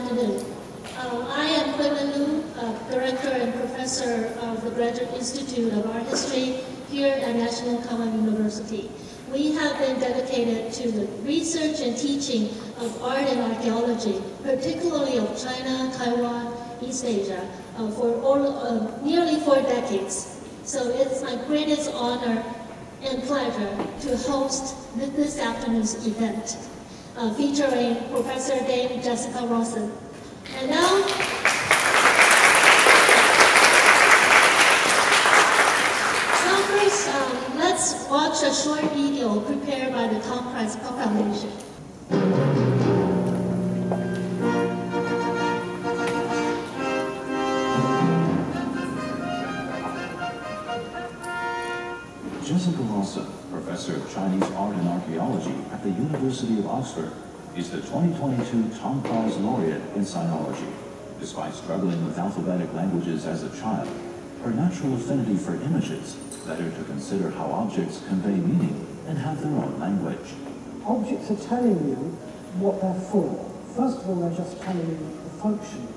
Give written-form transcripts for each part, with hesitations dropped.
afternoon. I am Hui-Wen Director and Professor of the Graduate Institute of Art History here at National Taiwan University. We have been dedicated to the research and teaching of art and archaeology, particularly of China, Taiwan, East Asia, for nearly 4 decades. So it's my greatest honor and pleasure to host this afternoon's event, featuring Professor Dame Jessica Rawson. And now, first, let's watch a short video prepared by the Tom Price Foundation. Jessica Rawson, Professor of Chinese Art and Archaeology at the University of Oxford, is the 2022 Tom Prize Laureate in Sinology. Despite struggling with alphabetic languages as a child, her natural affinity for images led her to consider how objects convey meaning and have their own language. Objects are telling you what they're for. First of all, they're just telling you the function.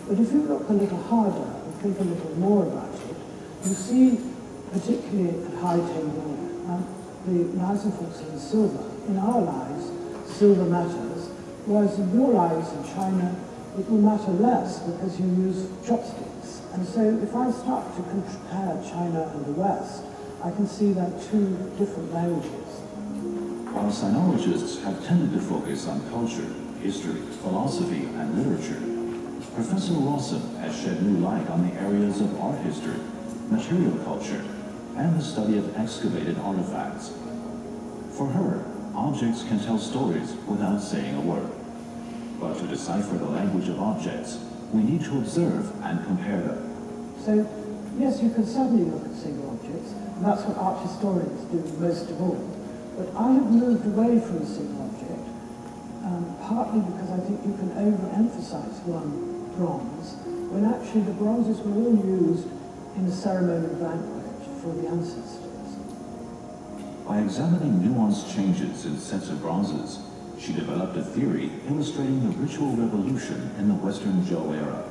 But if you look a little harder and think a little more about it, you see, particularly at high table, the knives and forks and silver. In our lives, silver matters, whereas in your lives in China, it will matter less because you use chopsticks. And so if I start to compare China and the West, I can see that 2 different languages. While sinologists have tended to focus on culture, history, philosophy, and literature, Professor Rawson has shed new light on the areas of art history, material culture, and the study of excavated artifacts. For her, objects can tell stories without saying a word. But to decipher the language of objects, we need to observe and compare them. So, yes, you can certainly look at single objects, and that's what art historians do most of all. But I have moved away from a single object, partly because I think you can overemphasize one bronze, when actually the bronzes were all used in a ceremonial banquet for the ancestors. By examining nuanced changes in sets of bronzes, she developed a theory illustrating the ritual revolution in the Western Zhou era.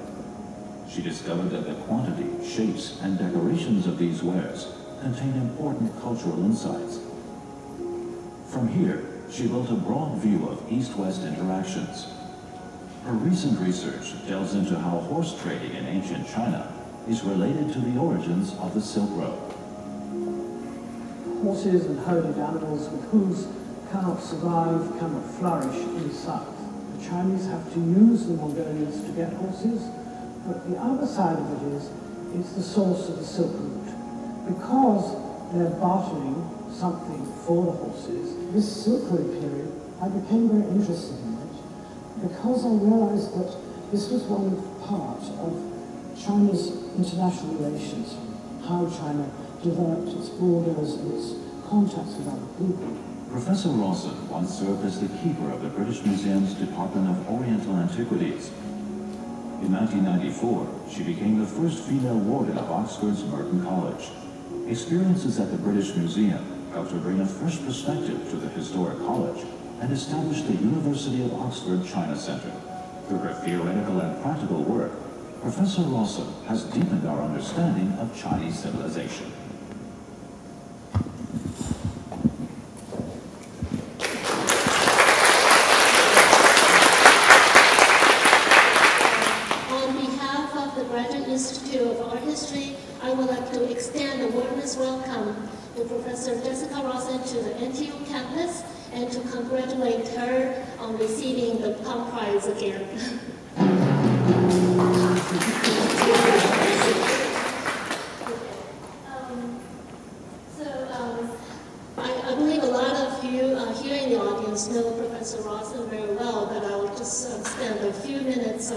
She discovered that the quantity, shapes, and decorations of these wares contain important cultural insights. From here, she built a broad view of East-West interactions. Her recent research delves into how horse trading in ancient China is related to the origins of the Silk Road. Horses and herded animals with hooves cannot survive, cannot flourish in the south. The Chinese have to use the Mongolians to get horses, but the other side of it is, it's the source of the Silk Route. Because they're bartering something for the horses, this Silk Road period, I became very interested in it, because I realized that this was one part of China's international relations, how China developed its borders and its contacts with other people. Professor Rawson once served as the keeper of the British Museum's Department of Oriental Antiquities. In 1994, she became the first female warden of Oxford's Merton College. Experiences at the British Museum helped her bring a fresh perspective to the historic college and establish the University of Oxford China Center. Through her theoretical and practical work, Professor Rawson has deepened our understanding of Chinese civilization. On behalf of the Graduate Institute of Art History, I would like to extend a warmest welcome to Professor Jessica Rawson to the NTU campus and to congratulate her on receiving the Tom Prize again. I believe a lot of you here in the audience know Professor Rawson very well, but I'll just spend a few minutes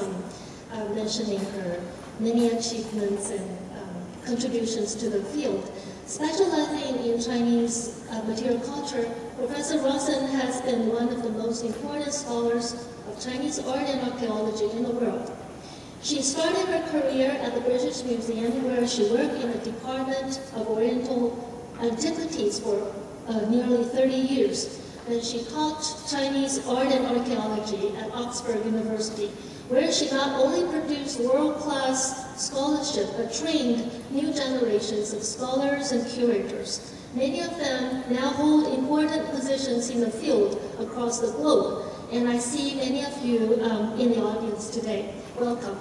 mentioning her many achievements and contributions to the field. Specializing in Chinese material culture, Professor Rawson has been one of the most important scholars of Chinese art and archaeology in the world. She started her career at the British Museum, where she worked in the Department of Oriental Antiquities for nearly 30 years. Then she taught Chinese art and archaeology at Oxford University, where she not only produced world-class scholarship, but trained new generations of scholars and curators. Many of them now hold important positions in the field across the globe, and I see many of you in the audience today. Welcome.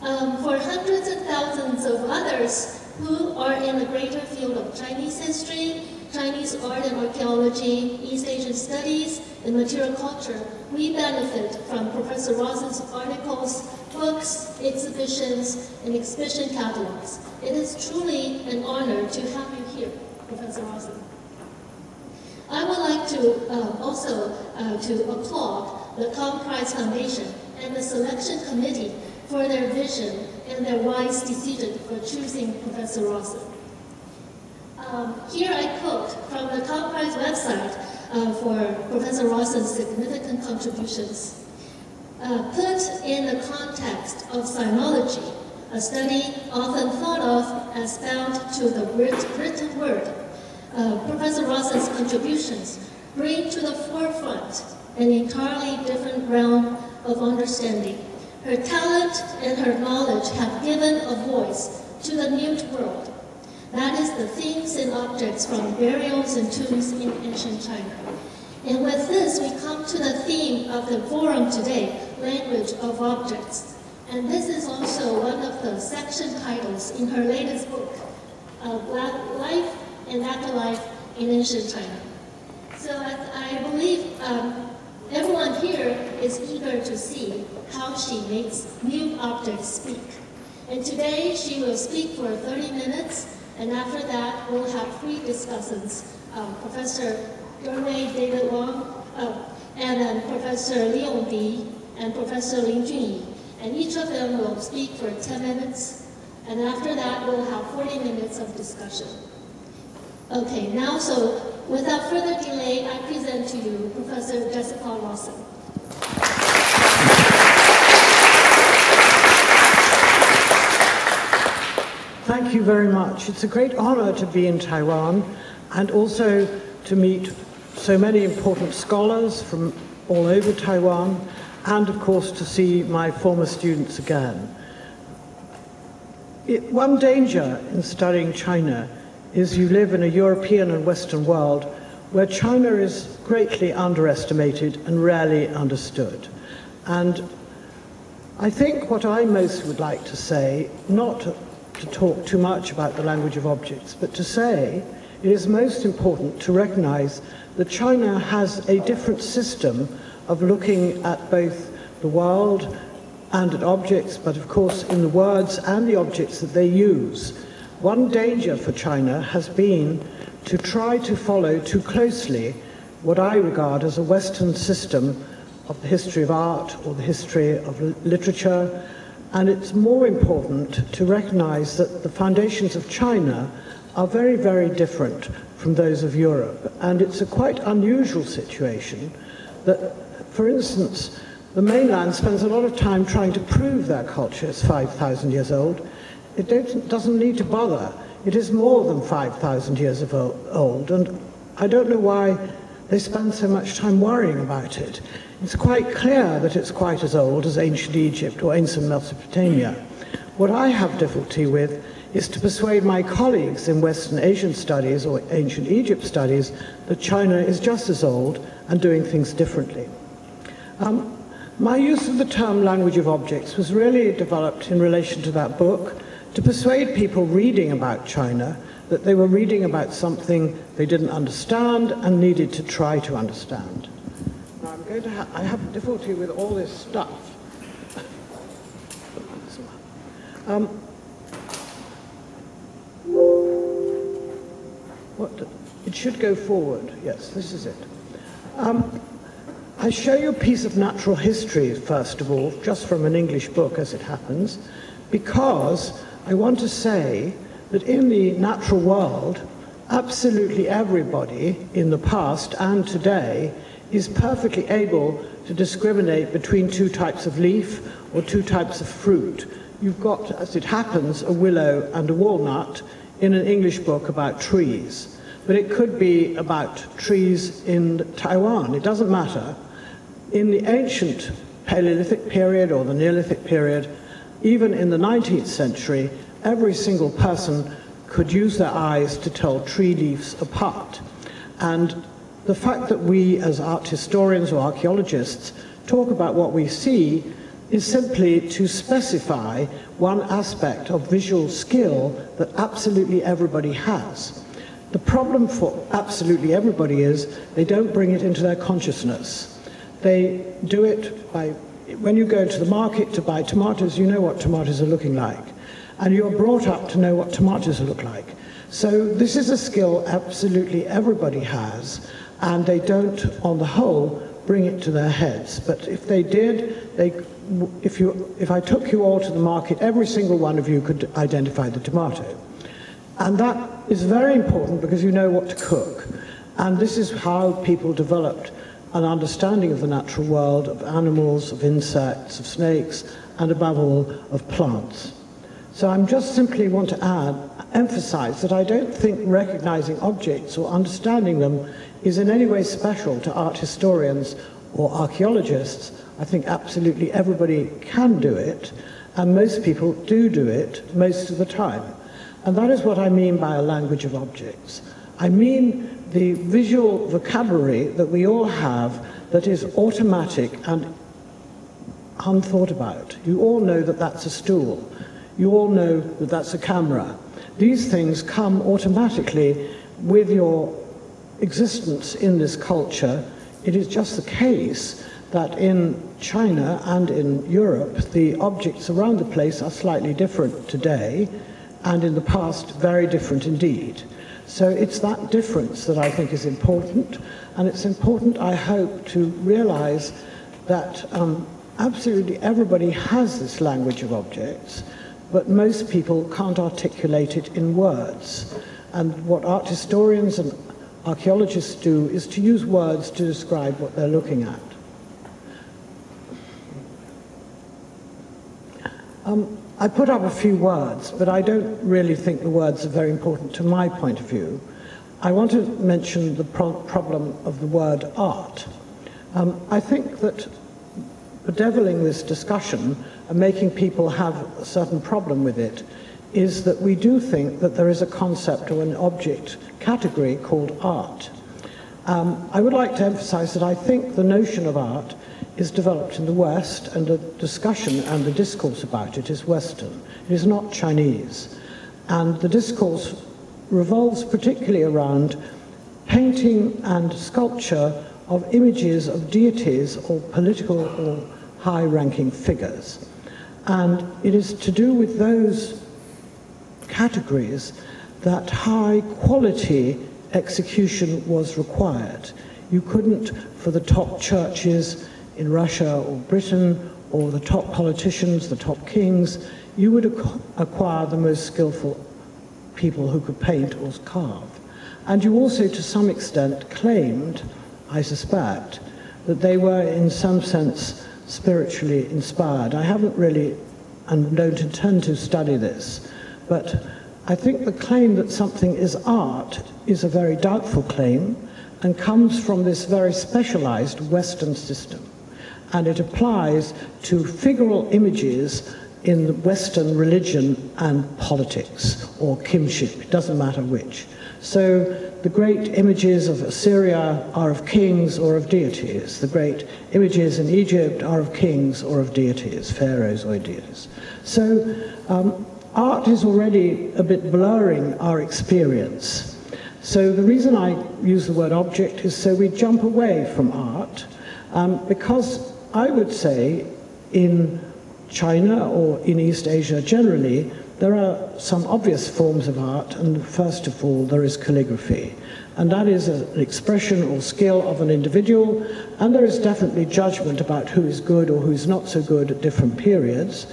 For hundreds and thousands of others who are in the greater field of Chinese history, Chinese art and archaeology, East Asian studies, and material culture, we benefit from Professor Rawson's articles, books, exhibitions, and exhibition catalogs. It is truly an honor to have you here, Professor Rawson. I would like to also to applaud the Tom Price Foundation and the selection committee for their vision and their wise decision for choosing Professor Rawson. Here I quote from the Tom Price website for Professor Rawson's significant contributions. Put in the context of sinology, a study often thought of as bound to the written word, Professor Rawson's contributions bring to the forefront an entirely different realm of understanding. Her talent and her knowledge have given a voice to the mute world. That is the things and objects from burials and tombs in ancient China. And with this, we come to the theme of the forum today, language of objects. And this is also one of the section titles in her latest book, Life and Afterlife in Ancient China. So I believe everyone here is eager to see how she makes mute objects speak. And today she will speak for 30 minutes, and after that we'll have 3 discussants, Professor Gerwei David Wong, and then Professor Li Yongdi, and Professor Lin Junyi. And each of them will speak for 10 minutes, and after that we'll have 40 minutes of discussion. Okay, now so without further delay, I present to you Professor Jessica Rawson. Thank you very much. It's a great honor to be in Taiwan and also to meet so many important scholars from all over Taiwan and, of course, to see my former students again. One danger in studying China is you live in a European and Western world where China is greatly underestimated and rarely understood. And I think what I most would like to say, not to talk too much about the language of objects, but to say it is most important to recognize that China has a different system of looking at both the world and at objects, but of course in the words and the objects that they use. One danger for China has been to try to follow too closely what I regard as a Western system of the history of art or the history of literature, and it's more important to recognize that the foundations of China are very, very different from those of Europe. And it's a quite unusual situation that, for instance, the mainland spends a lot of time trying to prove their culture is 5,000 years old. It doesn't need to bother. It is more than 5,000 years old, and I don't know why they spend so much time worrying about it. It's quite clear that it's quite as old as ancient Egypt or ancient Mesopotamia. What I have difficulty with is to persuade my colleagues in Western Asian studies or ancient Egypt studies that China is just as old and doing things differently. My use of the term language of objects was really developed in relation to that book to persuade people reading about China that they were reading about something they didn't understand and needed to try to understand. Now I have difficulty with all this stuff. It should go forward. Yes, this is it. I show you a piece of natural history, first of all, just from an English book, as it happens, because I want to say that in the natural world, absolutely everybody in the past and today is perfectly able to discriminate between 2 types of leaf or 2 types of fruit. You've got, as it happens, a willow and a walnut in an English book about trees. But it could be about trees in Taiwan. It doesn't matter. In the ancient Paleolithic period or the Neolithic period, even in the 19th century, every single person could use their eyes to tell tree leaves apart. And the fact that we as art historians or archaeologists talk about what we see is simply to specify one aspect of visual skill that absolutely everybody has. The problem for absolutely everybody is they don't bring it into their consciousness. They do it by, when you go to the market to buy tomatoes, you know what tomatoes are looking like. And you're brought up to know what tomatoes look like. So this is a skill absolutely everybody has, and they don't, on the whole, bring it to their heads. But if they did, if I took you all to the market, every single one of you could identify the tomato. And that is very important because you know what to cook. And this is how people developed an understanding of the natural world, of animals, of insects, of snakes, and above all, of plants. So I'm just simply want to emphasize that I don't think recognizing objects or understanding them is in any way special to art historians or archaeologists. I think absolutely everybody can do it, and most people do it most of the time. And that is what I mean by a language of objects. I mean the visual vocabulary that we all have that is automatic and unthought about. You all know that that's a stool. You all know that that's a camera. These things come automatically with your existence in this culture. It is just the case that in China and in Europe, the objects around the place are slightly different today, and in the past, very different indeed. So it's that difference that I think is important, and it's important, I hope, to realize that absolutely everybody has this language of objects, but most people can't articulate it in words. And what art historians and archaeologists do is to use words to describe what they're looking at. I put up a few words, but I don't really think the words are very important to my point of view. I want to mention the problem of the word art. I think that bedeviling this discussion and making people have a certain problem with it is that we do think that there is a concept or an object category called art. I would like to emphasize that I think the notion of art is developed in the West, and the discussion and the discourse about it is Western. It is not Chinese. And the discourse revolves particularly around painting and sculpture of images of deities or political or high-ranking figures. And it is to do with those categories that high-quality execution was required. You couldn't, for the top churches in Russia or Britain, or the top politicians, the top kings, you would acquire the most skillful people who could paint or carve. And you also, to some extent, claimed, I suspect, that they were in some sense spiritually inspired. I haven't really, and don't intend to study this, but I think the claim that something is art is a very doubtful claim and comes from this very specialized Western system. And it applies to figural images in Western religion and politics, or kingship, it doesn't matter which. So the great images of Assyria are of kings or of deities. The great images in Egypt are of kings or of deities, pharaohs or deities. So art is already a bit blurring our experience. So the reason I use the word object is so we jump away from art, because I would say in China or in East Asia generally, there are some obvious forms of art, and first of all, there is calligraphy. And that is an expression or skill of an individual, and there is definitely judgment about who is good or who is not so good at different periods.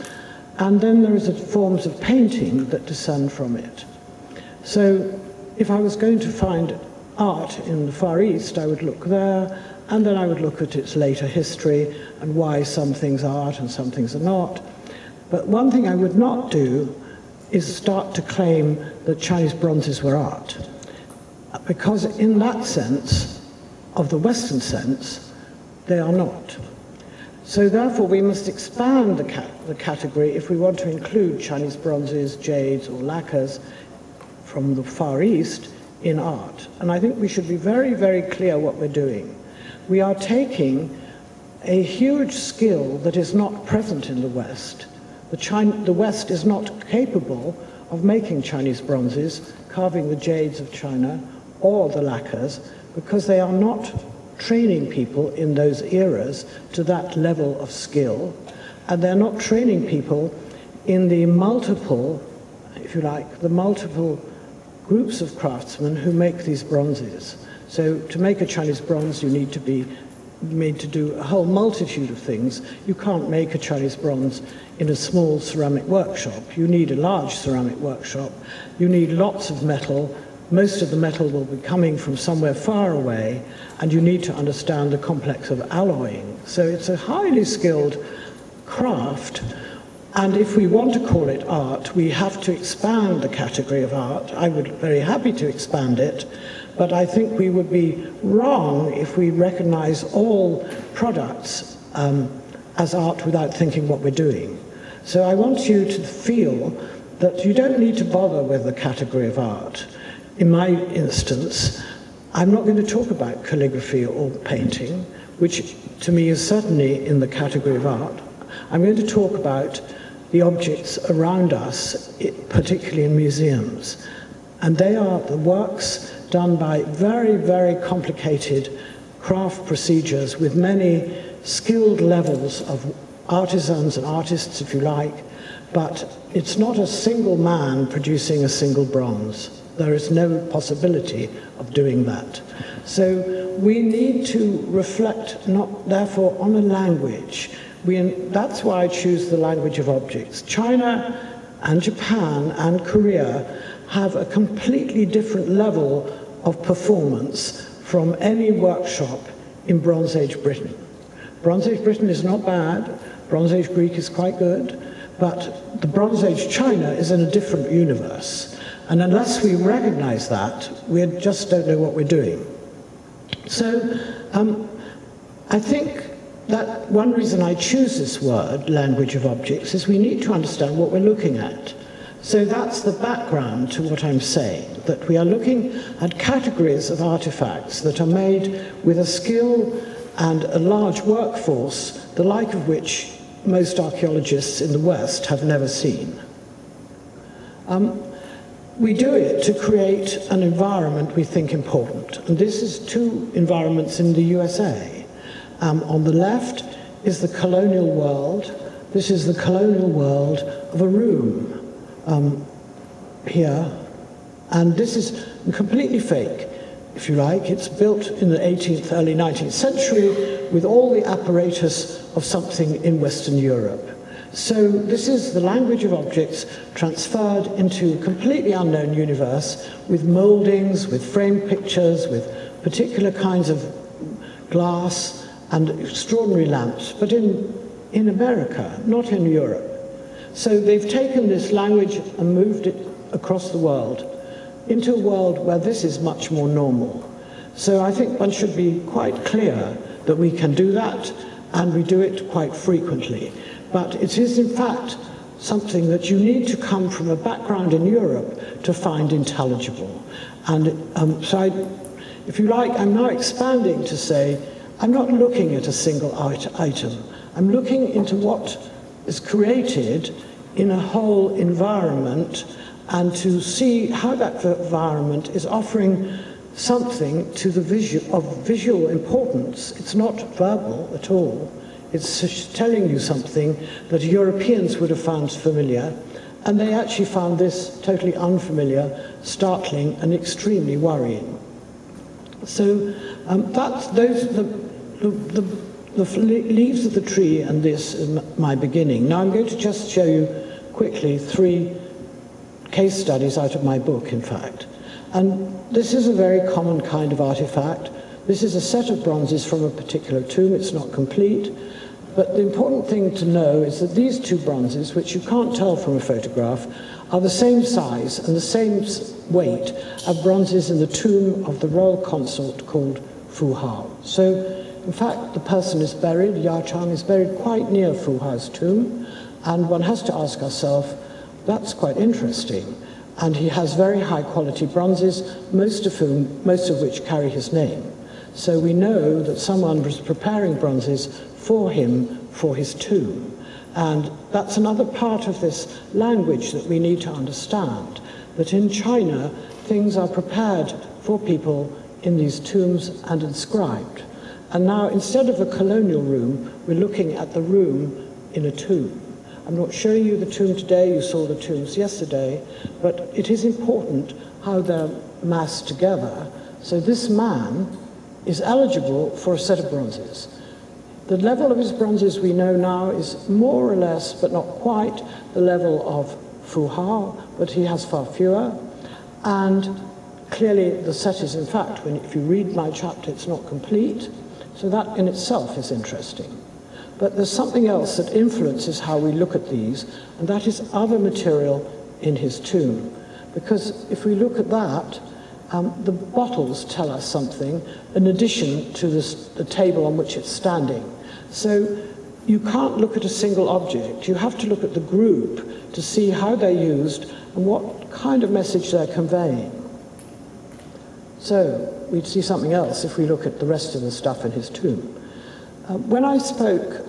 And then there is forms of painting that descend from it. So if I was going to find art in the Far East, I would look there, and then I would look at its later history and why some things are art and some things are not. But one thing I would not do is start to claim that Chinese bronzes were art. Because in that sense, of the Western sense, they are not. So therefore, we must expand the category if we want to include Chinese bronzes, jades, or lacquers from the Far East in art. And I think we should be very, very clear what we're doing. We are taking a huge skill that is not present in the West. The West is not capable of making Chinese bronzes, carving the jades of China, or the lacquers, because they are not training people in those eras to that level of skill, and they're not training people in the multiple, if you like, the multiple groups of craftsmen who make these bronzes. So to make a Chinese bronze, you need to be made to do a whole multitude of things. You can't make a Chinese bronze in a small ceramic workshop. You need a large ceramic workshop. You need lots of metal. Most of the metal will be coming from somewhere far away, and you need to understand the complex of alloying. So it's a highly skilled craft, and if we want to call it art, we have to expand the category of art. I would be very happy to expand it, but I think we would be wrong if we recognize all products as art without thinking what we're doing. So I want you to feel that you don't need to bother with the category of art. In my instance, I'm not going to talk about calligraphy or painting, which to me is certainly in the category of art. I'm going to talk about the objects around us, particularly in museums. And they are the works done by very, very complicated craft procedures with many skilled levels of artisans and artists, if you like, but it's not a single man producing a single bronze. There is no possibility of doing that. So we need to reflect, not therefore, on a language. That's why I choose the language of objects. China and Japan and Korea have a completely different level of performance from any workshop in Bronze Age Britain. Bronze Age Britain is not bad. Bronze Age Greek is quite good. But the Bronze Age China is in a different universe. And unless we recognize that, we just don't know what we're doing. So I think that one reason I choose this word, language of objects, is we need to understand what we're looking at. So that's the background to what I'm saying, that we are looking at categories of artifacts that are made with a skill and a large workforce, the like of which most archaeologists in the West have never seen. We do it to create an environment we think important. And this is two environments in the USA. On the left is the colonial world. This is the colonial world of a room here. And this is completely fake, if you like. It's built in the 18th, early 19th century with all the apparatus of something in Western Europe. So this is the language of objects transferred into a completely unknown universe with moldings, with framed pictures, with particular kinds of glass and extraordinary lamps, but in America, not in Europe. So they've taken this language and moved it across the world into a world where this is much more normal. So I think one should be quite clear that we can do that, and we do it quite frequently. But it is, in fact, something that you need to come from a background in Europe to find intelligible. And if you like, I'm now expanding to say, I'm not looking at a single item. I'm looking into what is created in a whole environment, and to see how that environment is offering something to the visual importance. It's not verbal at all. It's telling you something that Europeans would have found familiar, and they actually found this totally unfamiliar, startling, and extremely worrying. So those are the leaves of the tree, and this is my beginning. Now I'm going to just show you quickly 3 case studies out of my book, in fact. And this is a very common kind of artifact. This is a set of bronzes from a particular tomb. It's not complete. But the important thing to know is that these 2 bronzes, which you can't tell from a photograph, are the same size and the same weight of bronzes in the tomb of the royal consort called Fu Hao. So in fact, the person is buried, Ya Chang is buried quite near Fu Hao's tomb, and one has to ask ourselves, that's quite interesting. And he has very high quality bronzes, most of which carry his name. So we know that someone was preparing bronzes for him for his tomb. And that's another part of this language that we need to understand, that in China, things are prepared for people in these tombs and inscribed. And now, instead of a colonial room, we're looking at the room in a tomb. I'm not showing you the tomb today, you saw the tombs yesterday, but it is important how they're massed together. So this man is eligible for a set of bronzes. The level of his bronzes we know now is more or less, but not quite, the level of Fu Hao, but he has far fewer. And clearly the set is, in fact, if you read my chapter, it's not complete. So that in itself is interesting. But there's something else that influences how we look at these, and that is other material in his tomb. Because if we look at that, the bottles tell us something in addition to the table on which it's standing. So you can't look at a single object. You have to look at the group to see how they're used and what kind of message they're conveying. So we'd see something else if we look at the rest of the stuff in his tomb. When I spoke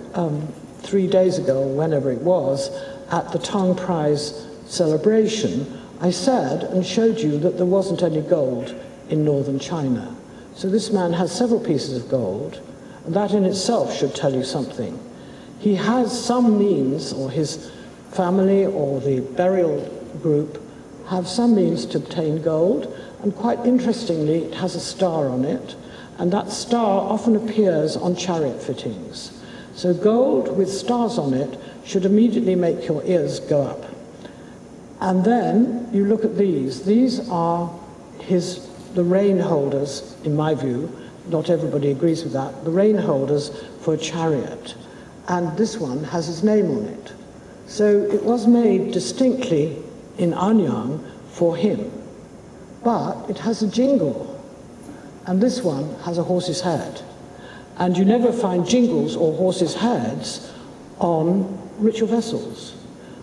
3 days ago, or whenever it was, at the Tang Prize celebration, I said and showed you that there wasn't any gold in northern China. So this man has several pieces of gold, and that in itself should tell you something. He has some means, or his family or the burial group have some means to obtain gold, and quite interestingly, it has a star on it, and that star often appears on chariot fittings. So gold with stars on it should immediately make your ears go up. And then you look at these. These are the rein holders, in my view. Not everybody agrees with that. The rein holders for a chariot. And this one has his name on it. So it was made distinctly in Anyang for him. But it has a jingle. And this one has a horse's head. And you never find jingles or horses' heads on ritual vessels.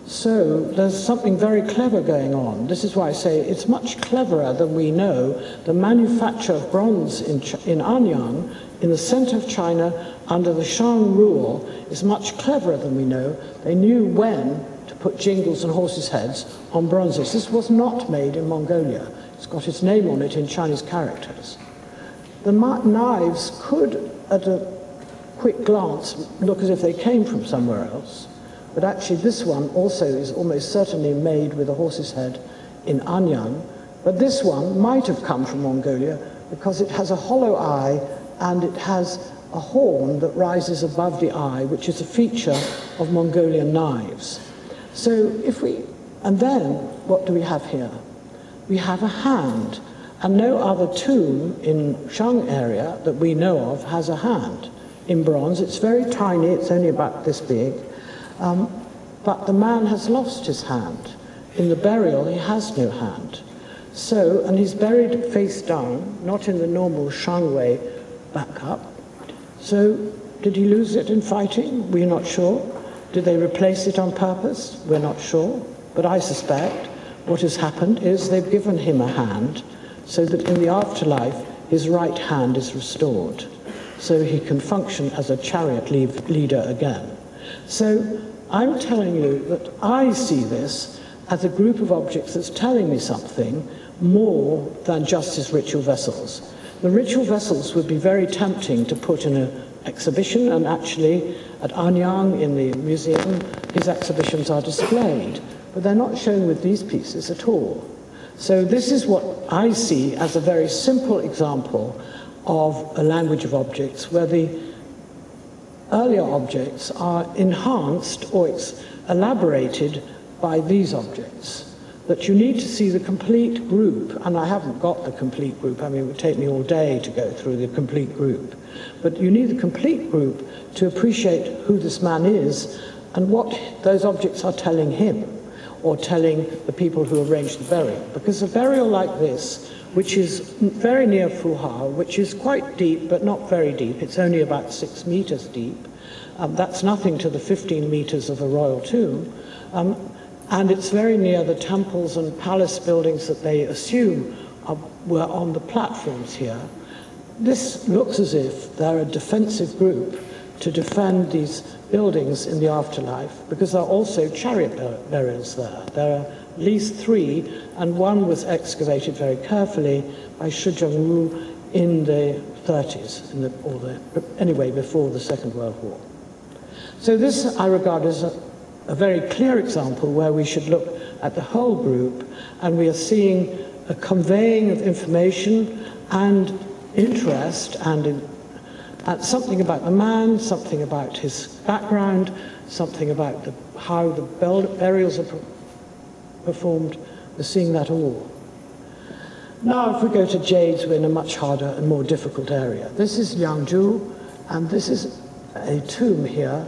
So there's something very clever going on. This is why I say it's much cleverer than we know. The manufacture of bronze in Anyang, in the center of China, under the Shang rule, is much cleverer than we know. They knew when to put jingles and horses' heads on bronzes. This was not made in Mongolia. It's got its name on it in Chinese characters. The knives could, at a quick glance, look as if they came from somewhere else. But actually this one also is almost certainly made with a horse's head in Anyang. But this one might have come from Mongolia because it has a hollow eye and it has a horn that rises above the eye, which is a feature of Mongolian knives. So and then what do we have here? We have a hand, and no other tomb in Shang area that we know of has a hand in bronze. It's very tiny, it's only about this big. But the man has lost his hand. In the burial, he has no hand. So, and he's buried face down, not in the normal Shang way, back up. So, did he lose it in fighting? We're not sure. Did they replace it on purpose? We're not sure. But I suspect what has happened is they've given him a hand so that in the afterlife, his right hand is restored. So he can function as a chariot leader again. So I'm telling you that I see this as a group of objects that's telling me something more than just his ritual vessels. The ritual vessels would be very tempting to put in an exhibition, and actually at Anyang in the museum, his exhibitions are displayed, but they're not shown with these pieces at all. So this is what I see as a very simple example of a language of objects where the earlier objects are enhanced or elaborated by these objects. That you need to see the complete group, and I haven't got the complete group. I mean, it would take me all day to go through the complete group. But you need the complete group to appreciate who this man is and what those objects are telling him or telling the people who arranged the burial. Because a burial like this which is very near Fuhao, which is quite deep, but not very deep. It's only about 6 meters deep. That's nothing to the 15 meters of a royal tomb. And it's very near the temples and palace buildings that they assume were on the platforms here. This looks as if they're a defensive group to defend these buildings in the afterlife, because there are also chariot burials there. There are at least 3, and one was excavated very carefully by Shi Zhengwu in the 30s, anyway, before the Second World War. So this I regard as a very clear example where we should look at the whole group, and we are seeing a conveying of information and interest and something about the man, something about his background, something about how the burials are performed. We're seeing that all. Now, if we go to jades, we're in a much harder and more difficult area. This is Liangzhu, and this is a tomb here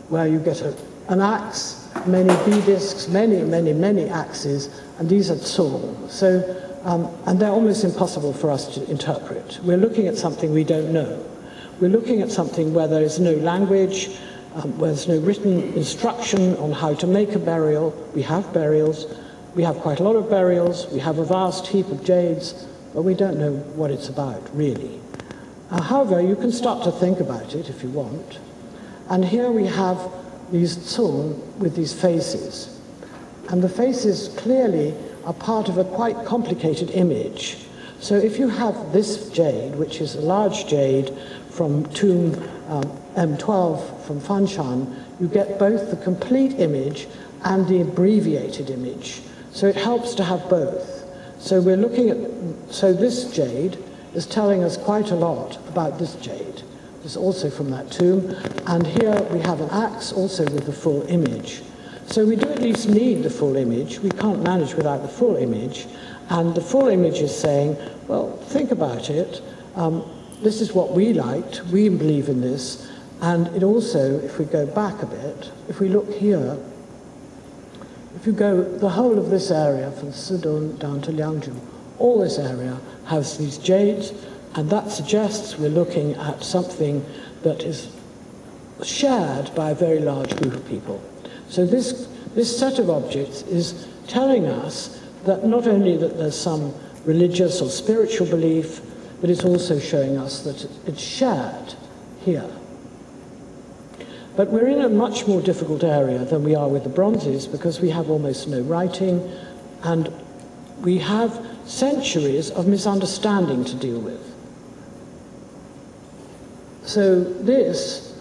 where you get an axe, many beadisks, many axes, and these are tsung. So, and they're almost impossible for us to interpret. We're looking at something we don't know. We're looking at something where there is no language, where there's no written instruction on how to make a burial. We have burials. We have quite a lot of burials. We have a vast heap of jades, but we don't know what it's about, really. However, you can start to think about it if you want. And here we have these tsung with these faces. And the faces clearly are part of a quite complicated image. So if you have this jade, which is a large jade from tomb M12 from Fanshan, you get both the complete image and the abbreviated image. So it helps to have both. So we're looking at, so this jade is telling us quite a lot about this jade. It's also from that tomb. And here we have an axe also with the full image. So we do at least need the full image. We can't manage without the full image. And the full image is saying, well, think about it. This is what we liked. We believe in this. And it also, if we go back a bit, if we look here, if you go the whole of this area from Sidon down to Liangzhu, all this area has these jades, and that suggests we're looking at something that is shared by a very large group of people. So this set of objects is telling us that not only that there's some religious or spiritual belief, but it's also showing us that it's shared here. But we're in a much more difficult area than we are with the bronzes, because we have almost no writing, and we have centuries of misunderstanding to deal with. So this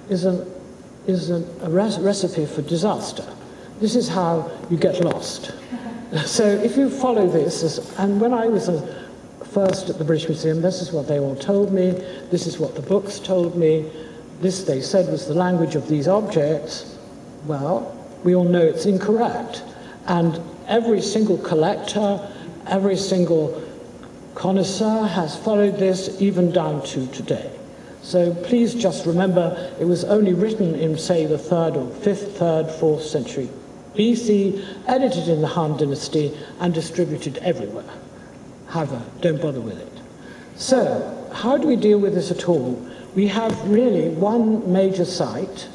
is a recipe for disaster. This is how you get lost. So if you follow this, and when I was first at the British Museum, this is what they all told me, this is what the books told me, this they said was the language of these objects. Well, we all know it's incorrect. And every single collector, every single connoisseur has followed this even down to today. So please just remember, it was only written in, say, the 3rd or 5th, 3rd, 4th century BC, edited in the Han Dynasty, and distributed everywhere. However, don't bother with it. So, how do we deal with this at all? We have really one major site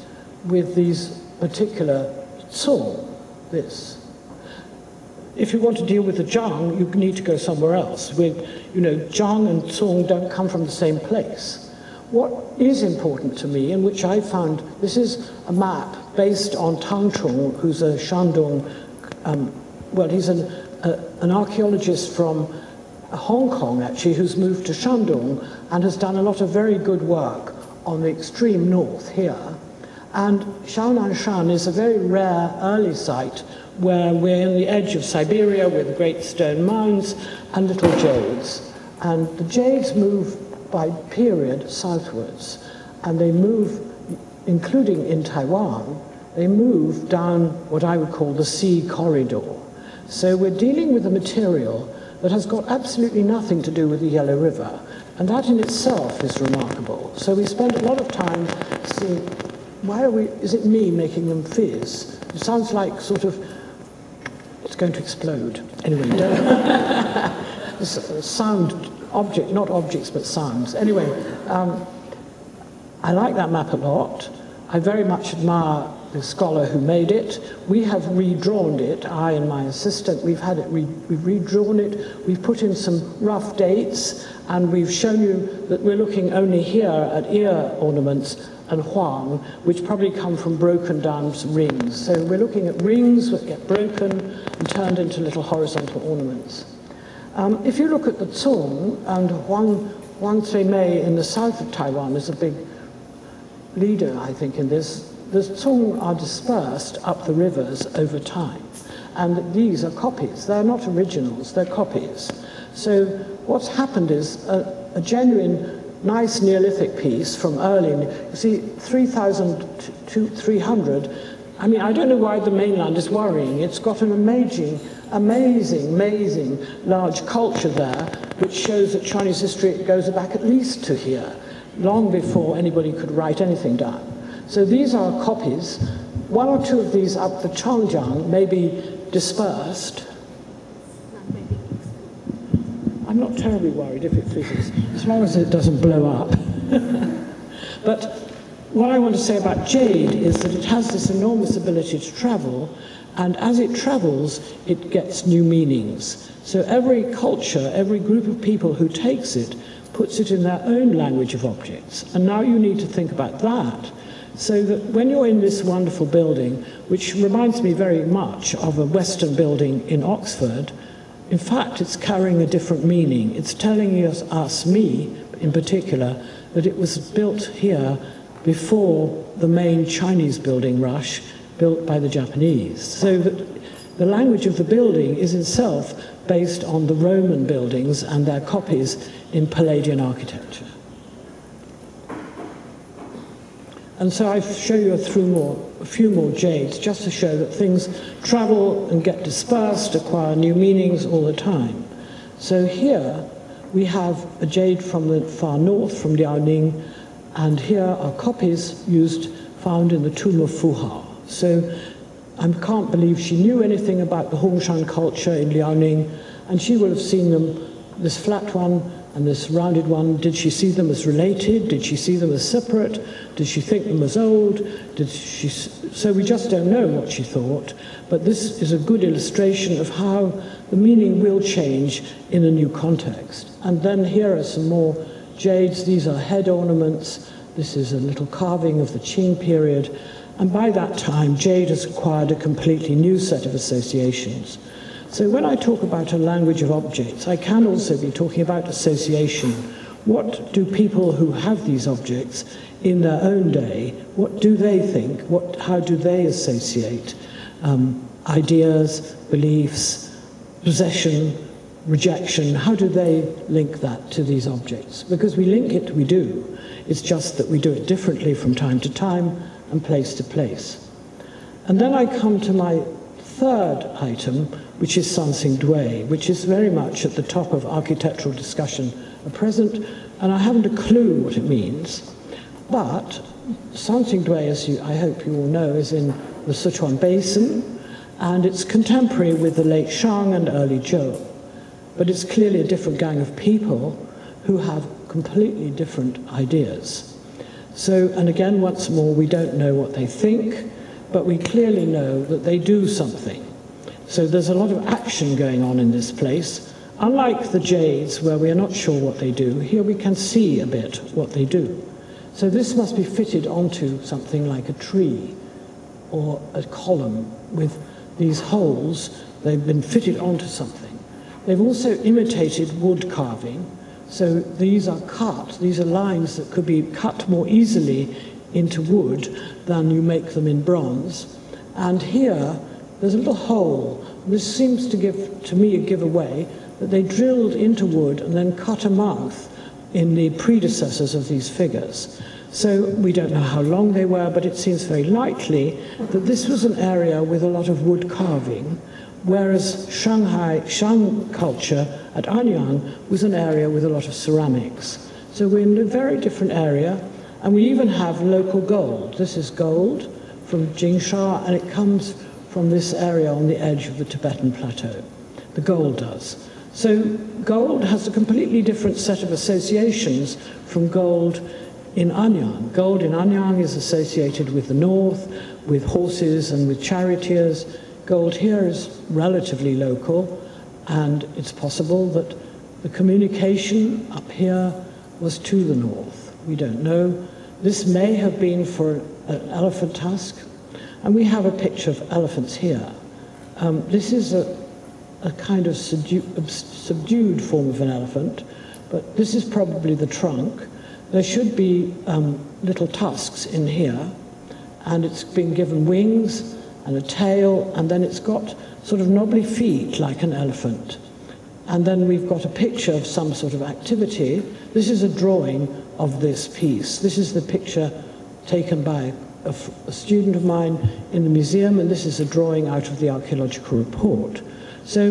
with these particular tsung, this. If you want to deal with the Zhang, you need to go somewhere else. Zhang and tsung don't come from the same place. What is important to me, and which I found, this is a map based on Tang Chung, who's a Shandong, he's an archaeologist from Hong Kong, actually, who's moved to Shandong and has done a lot of very good work on the extreme north here. And Shaonanshan is a very rare early site where we're in the edge of Siberia with great stone mounds and little jades. And the jades move by period southwards, and they move, including in Taiwan, they move down what I would call the sea corridor. So we're dealing with a material that has got absolutely nothing to do with the Yellow River, and that in itself is remarkable. So we spend a lot of time seeing, is it me making them fizz? It sounds like It's going to explode. Anyway, sound, object, not objects, but sounds. Anyway, I like that map a lot. I very much admire the scholar who made it. We have redrawn it, I and my assistant. We've redrawn it. We've put in some rough dates, and we've shown you that we're looking only here at ear ornaments and huang, which probably come from broken down rings. So we're looking at rings that get broken and turned into little horizontal ornaments. If you look at the Zong, and Huang Mei in the south of Taiwan is a big leader, I think, in this. The Zong are dispersed up the rivers over time, and these are copies. They're not originals, they're copies. So what's happened is a genuine, nice Neolithic piece from early, you see, 3,000 to 300. I mean, I don't know why the mainland is worrying. It's got an amazing large culture there, which shows that Chinese history goes back at least to here, long before anybody could write anything down. So these are copies. One or two of these up the Changjiang may be dispersed. I'm not terribly worried if it fizzes, as long as it doesn't blow up. But what I want to say about jade is that it has this enormous ability to travel, and as it travels, it gets new meanings. So every culture, every group of people who takes it, puts it in their own language of objects. And now you need to think about that, so that when you're in this wonderful building, which reminds me very much of a Western building in Oxford, in fact, it's carrying a different meaning. It's telling me in particular, that it was built here before the main Chinese building rush, built by the Japanese. So that the language of the building is itself based on the Roman buildings and their copies in Palladian architecture. And so I show you a few more jades, just to show that things travel and get dispersed, acquire new meanings all the time. So here we have a jade from the far north, from Liaoning, and here are copies found in the tomb of Fu Hao. So I can't believe she knew anything about the Hongshan culture in Liaoning, and she will have seen them, this flat one and this rounded one. Did she see them as related? Did she see them as separate? Did she think them as old? So we just don't know what she thought, but this is a good illustration of how the meaning will change in a new context. And then here are some more jades. These are head ornaments. This is a little carving of the Qing period. And by that time, jade has acquired a completely new set of associations. So when I talk about a language of objects, I can also be talking about association. What do people who have these objects in their own day, what do they think? How do they associate ideas, beliefs, possession, rejection? How do they link that to these objects? Because we link it, we do. It's just that we do it differently from time to time and place to place. And then I come to my third item, which is Sansing Dui, which is very much at the top of architectural discussion at present, and I haven't a clue what it means. But Sansing Dui, as I hope you all know, is in the Sichuan Basin, and it's contemporary with the late Shang and early Zhou. But it's clearly a different gang of people who have completely different ideas. So, and again, once more, we don't know what they think, but we clearly know that they do something. So there's a lot of action going on in this place. Unlike the jades, where we are not sure what they do, here we can see a bit what they do. So this must be fitted onto something like a tree or a column with these holes. They've been fitted onto something. They've also imitated wood carving. So these are cut, these are lines that could be cut more easily into wood than you make them in bronze. And here, there's a little hole. This seems to give away that they drilled into wood and then cut a mouth in the predecessors of these figures. So we don't know how long they were, but it seems very likely that this was an area with a lot of wood carving, whereas Shang culture at Anyang was an area with a lot of ceramics. So we're in a very different area, and we even have local gold. This is gold from Jingsha, and it comes from this area on the edge of the Tibetan plateau. The gold does. So gold has a completely different set of associations from gold in Anyang. Gold in Anyang is associated with the north, with horses and with charioteers. Gold here is relatively local, and it's possible that the communication up here was to the north. We don't know. This may have been for an elephant tusk, and we have a picture of elephants here. This is a kind of subdued form of an elephant, but this is probably the trunk. There should be little tusks in here, and it's been given wings and a tail, and then it's got sort of knobbly feet like an elephant. And then we've got a picture of some sort of activity. This is a drawing of this piece. This is the picture taken by a student of mine in the museum, and this is a drawing out of the archaeological report. So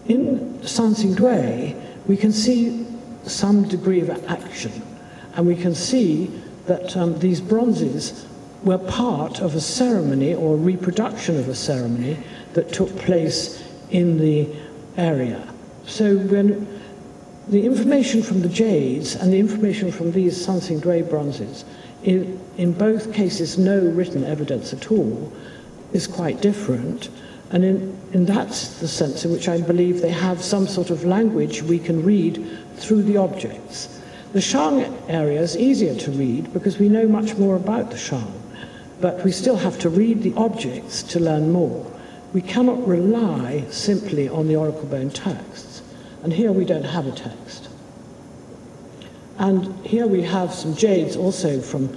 in Sansingdui, we can see some degree of action, and we can see that these bronzes were part of a ceremony or reproduction of a ceremony that took place in the area. So when the information from the jades and the information from these Sansingdui bronzes, in both cases no written evidence at all, is quite different. And in that's the sense in which I believe they have some sort of language we can read through the objects. The Shang area is easier to read because we know much more about the Shang, but we still have to read the objects to learn more. We cannot rely simply on the oracle bone texts, and here we don't have a text. And here we have some jades also from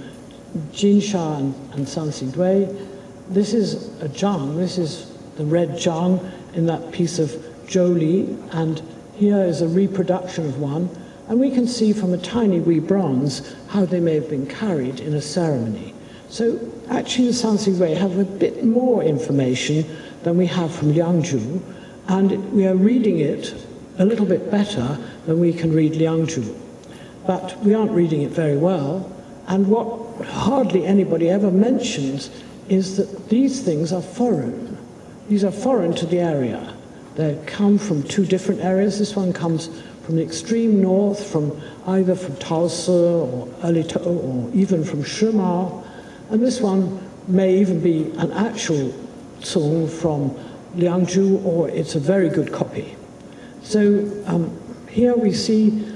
Jinsha and Sansingdui. This is a jang, this is the red jang in that piece of Zhou, and here is a reproduction of one, and we can see from a tiny wee bronze how they may have been carried in a ceremony. So actually the Sansingdui have a bit more information than we have from Liangzhu, and we are reading it a little bit better than we can read Liangzhu. But we aren't reading it very well, and what hardly anybody ever mentions is that these things are foreign. These are foreign to the area. They come from two different areas. This one comes from the extreme north, from either from Taosi or Erlitou or even from Shima, and this one may even be an actual song from Liangzhu, or it's a very good copy. So here we see,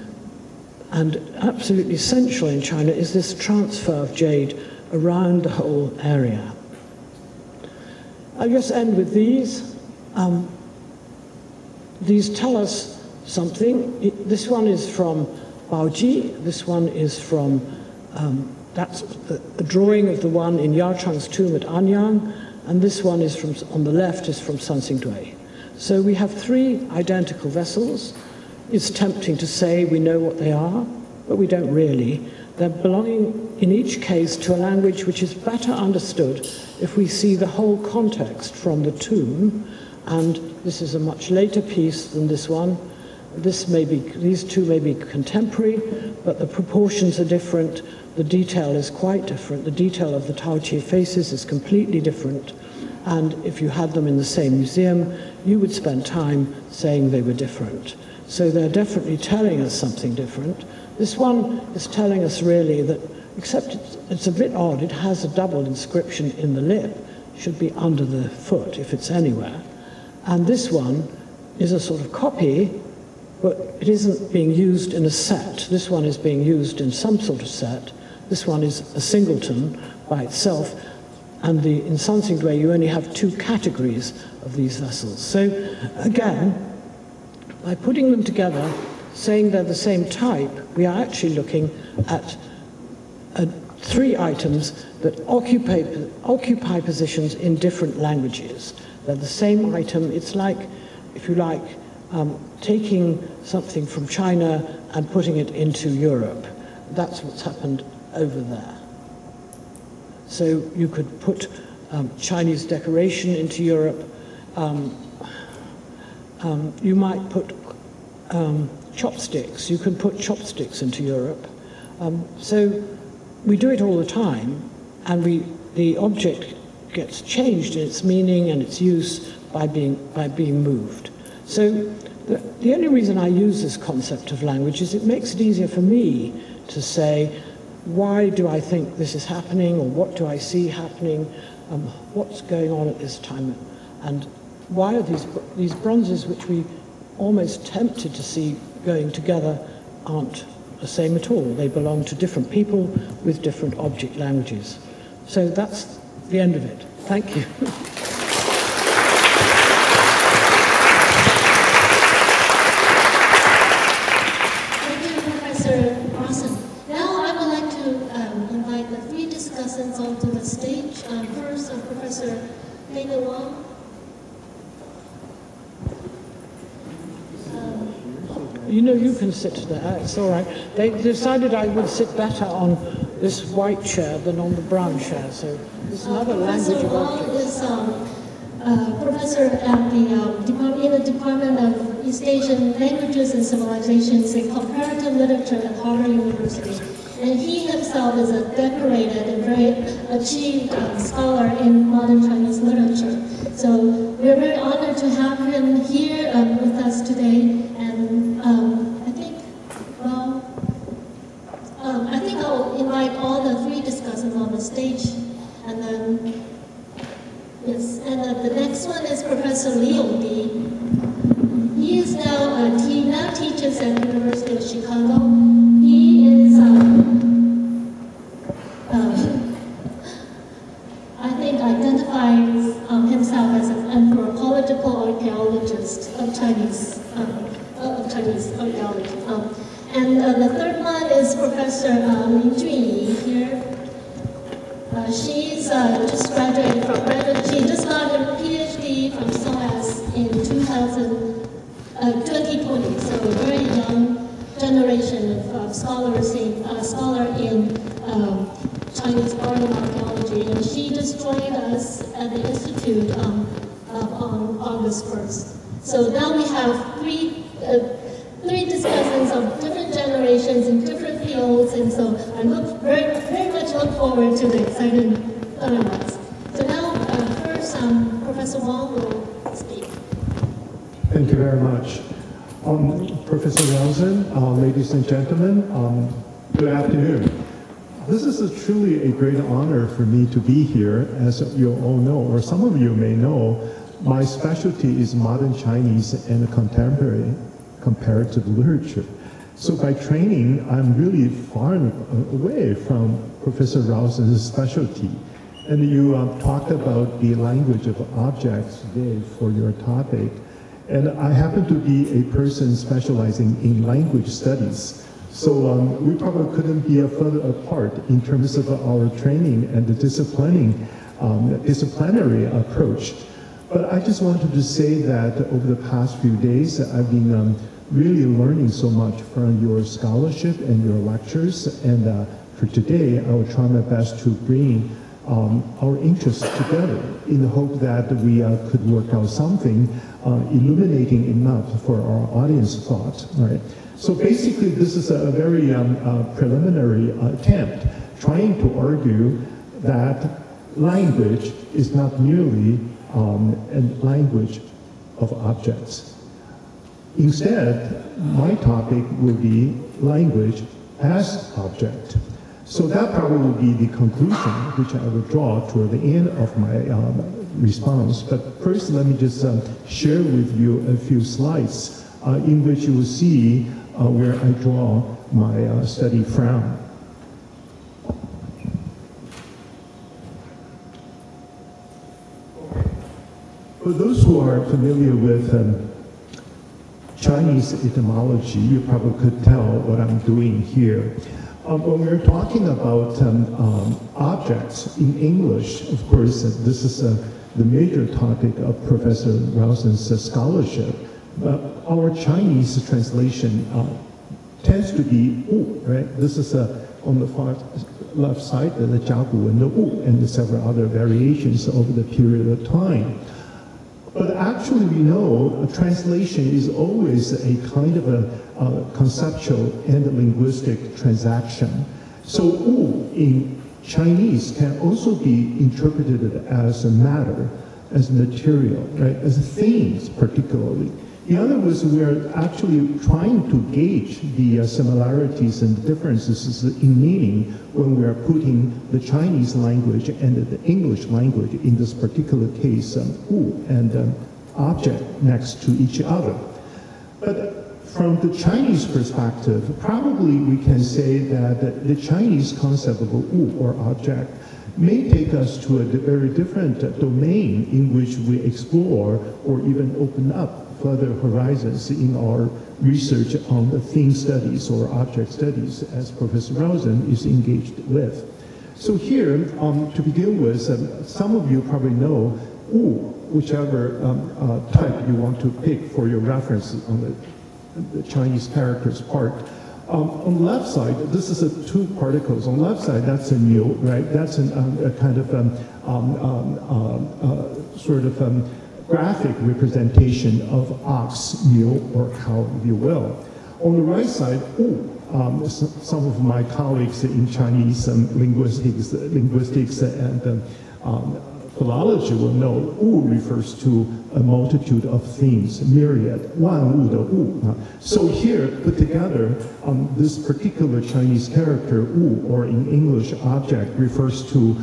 and absolutely essential in China, is this transfer of jade around the whole area. I'll just end with these. These tell us something. This one is from Baoji. This one is from, that's a drawing of the one in Yarchang's tomb at Anyang, and this one is from, on the left, is from Sansingdui. So we have three identical vessels. It's tempting to say we know what they are, but we don't really. They're belonging, in each case, to a language which is better understood if we see the whole context from the tomb. And this is a much later piece than this one. This may be, these two may be contemporary, but the proportions are different. The detail is quite different. The detail of the Taoqi faces is completely different. And if you had them in the same museum, you would spend time saying they were different. So they're definitely telling us something different. This one is telling us really that, except it's a bit odd, it has a double inscription in the lip. It should be under the foot if it's anywhere. And this one is a sort of copy, but it isn't being used in a set. This one is being used in some sort of set. This one is a singleton by itself. And in Sansingdui, you only have two categories of these vessels. So again, by putting them together, saying they're the same type, we are actually looking at three items that occupy positions in different languages. They're the same item. It's like, if you like, taking something from China and putting it into Europe. That's what's happened over there. So you could put Chinese decoration into Europe. You might put chopsticks. You can put chopsticks into Europe. So we do it all the time, and the object gets changed in its meaning and its use by being moved. So the only reason I use this concept of language is it makes it easier for me to say, why do I think this is happening, or what do I see happening, what's going on at this time, and why are these bronzes, which we almost tempted to see going together, aren't the same at all. They belong to different people with different object languages. So that's the end of it. Thank you. Onto the stage. First, Professor Dana Wong. You know, you can sit there, it's all right. They decided I would sit better on this white chair than on the brown chair, so it's another language of objects. Is professor at the Department of East Asian Languages and Civilizations in Comparative Literature at Harvard University. And he himself is a decorated and very achieved scholar in modern Chinese literature. So we're very honored to have him here with us today. And I think I'll invite all the three discussants on the stage. And then, yes, and the next one is Professor Leo B. He is he now teaches at the University of Chicago. He is, I think, identifies himself as an anthropological archaeologist of Chinese archaeology. And the third one is Professor Lin Junyi here. She's just graduated from she just got her PhD from SOAS in 2020, so a very young generation of scholars scholar in Chinese oral archaeology, and she just joined us at the Institute on August 1st. So now we have three discussants of different generations in different fields, and so I very much look forward to the exciting dialogues. So now, first, Professor Wong will speak. Thank you very much. Professor Rawson, ladies and gentlemen, good afternoon. This is truly a great honor for me to be here. As you all know, or some of you may know, my specialty is modern Chinese and contemporary comparative literature. So by training, I'm really far away from Professor Rawson's specialty. And you talked about the language of objects today for your topic. And I happen to be a person specializing in language studies. So we probably couldn't be further apart in terms of our training and the disciplinary approach. But I just wanted to say that over the past few days, I've been really learning so much from your scholarship and your lectures. And for today, I will try my best to bring our interests together in the hope that we could work out something illuminating enough for our audience thought. Right? So basically, this is a very preliminary attempt trying to argue that language is not merely a language of objects. Instead, my topic will be language as object. So that probably will be the conclusion which I will draw toward the end of my response. But first, let me just share with you a few slides in which you will see where I draw my study from. For those who are familiar with Chinese etymology, you probably could tell what I'm doing here. When we're talking about objects in English, of course, this is the major topic of Professor Rawson's scholarship. But our Chinese translation tends to be wu, right? This is on the far left side, the jiagu and the wu, and several other variations over the period of time. But actually, we know a translation is always a kind of a conceptual and linguistic transaction. So wu in Chinese can also be interpreted as a matter, as material, right? As things particularly. In other words, we are actually trying to gauge the similarities and differences in meaning when we are putting the Chinese language and the English language, in this particular case, wu and object next to each other. But from the Chinese perspective, probably we can say that the Chinese concept of a wu or object may take us to a very different domain in which we explore or even open up further horizons in our research on the theme studies or object studies, as Professor Rawson is engaged with. So here, to begin with, some of you probably know wu, whichever type you want to pick for your reference on the Chinese characters part. On the left side, this is two particles. On the left side, that's a mu, right? That's a kind of graphic representation of ox, mule, or cow, if you will. On the right side, some of my colleagues in Chinese linguistics and philology will know wu refers to a multitude of things, myriad, wan wu de wu. So here, put together, this particular Chinese character, wu, or in English, object, refers to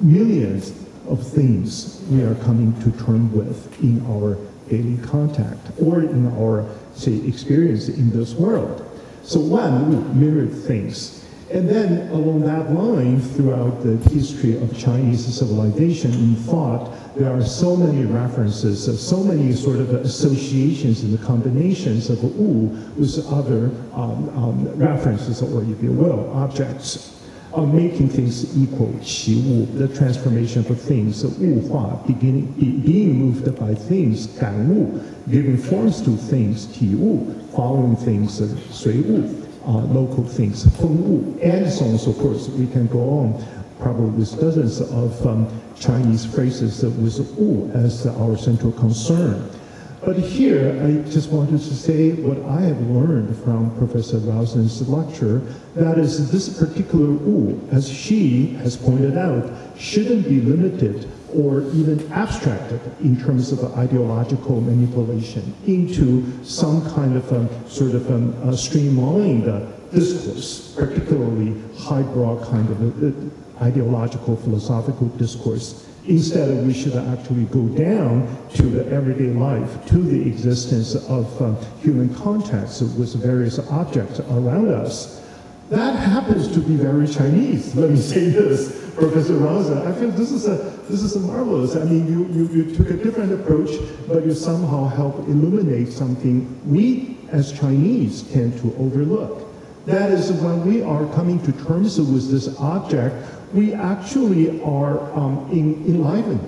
millions of things we are coming to terms with in our daily contact or in our, say, experience in this world. So wan wu, myriad things. And then along that line, throughout the history of Chinese civilization and thought, there are so many references, so many sort of associations and combinations of wu with other references, or if you will, objects. Making things equal, qi wu, the transformation of things, wu hua, being moved by things, gan wu, giving forms to things, ti wu, following things, sui wu, local things, feng wu, and so on and so forth. We can go on probably with dozens of Chinese phrases with wu as our central concern. But here, I just wanted to say what I have learned from Professor Rawson's lecture, that is this particular wu, as she has pointed out, shouldn't be limited or even abstracted in terms of ideological manipulation into some kind of streamlined discourse, particularly highbrow kind of ideological philosophical discourse. Instead, we should actually go down to the everyday life, to the existence of human contacts with various objects around us. That happens to be very Chinese. Let me say this, Professor Rawson. I feel this is marvelous. I mean, you took a different approach, but you somehow help illuminate something we as Chinese tend to overlook. That is, when we are coming to terms with this object, we actually are enlivening.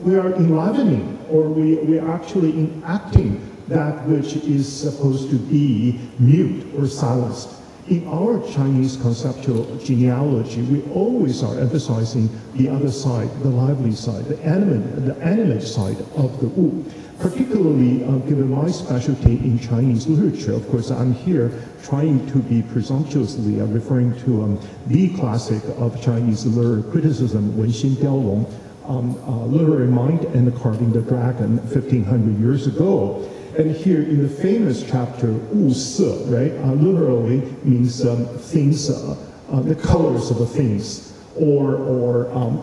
We are enlivening, or we are actually enacting that which is supposed to be mute or silenced. In our Chinese conceptual genealogy, we always are emphasizing the other side, the lively side, the animate side of the wu. Particularly given my specialty in Chinese literature, of course, I'm here trying to be presumptuously referring to the classic of Chinese literary criticism, Wen Xin Diao Long, Literary Mind and Carving the Dragon, 1500 years ago. And here in the famous chapter, wu se, right, literally means things, the colors of the things, or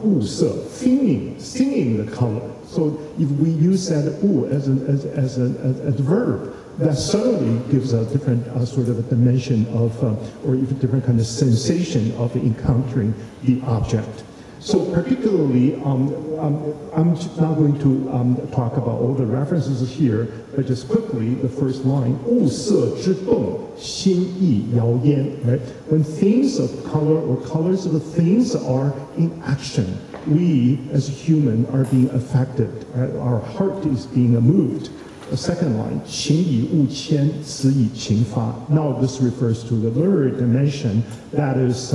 wu se, singing the color. So if we use that wu as a verb, that certainly gives a different sort of a dimension of, or even different kind of sensation of encountering the object. So particularly, I'm not going to talk about all the references here, but just quickly, the first line, 物色之动，心意摇曳, right? When things of color or colors of things are in action, we as human are being affected, right? Our heart is being moved. The second line, 情以物迁，此以情发. Now this refers to the literary dimension. That is,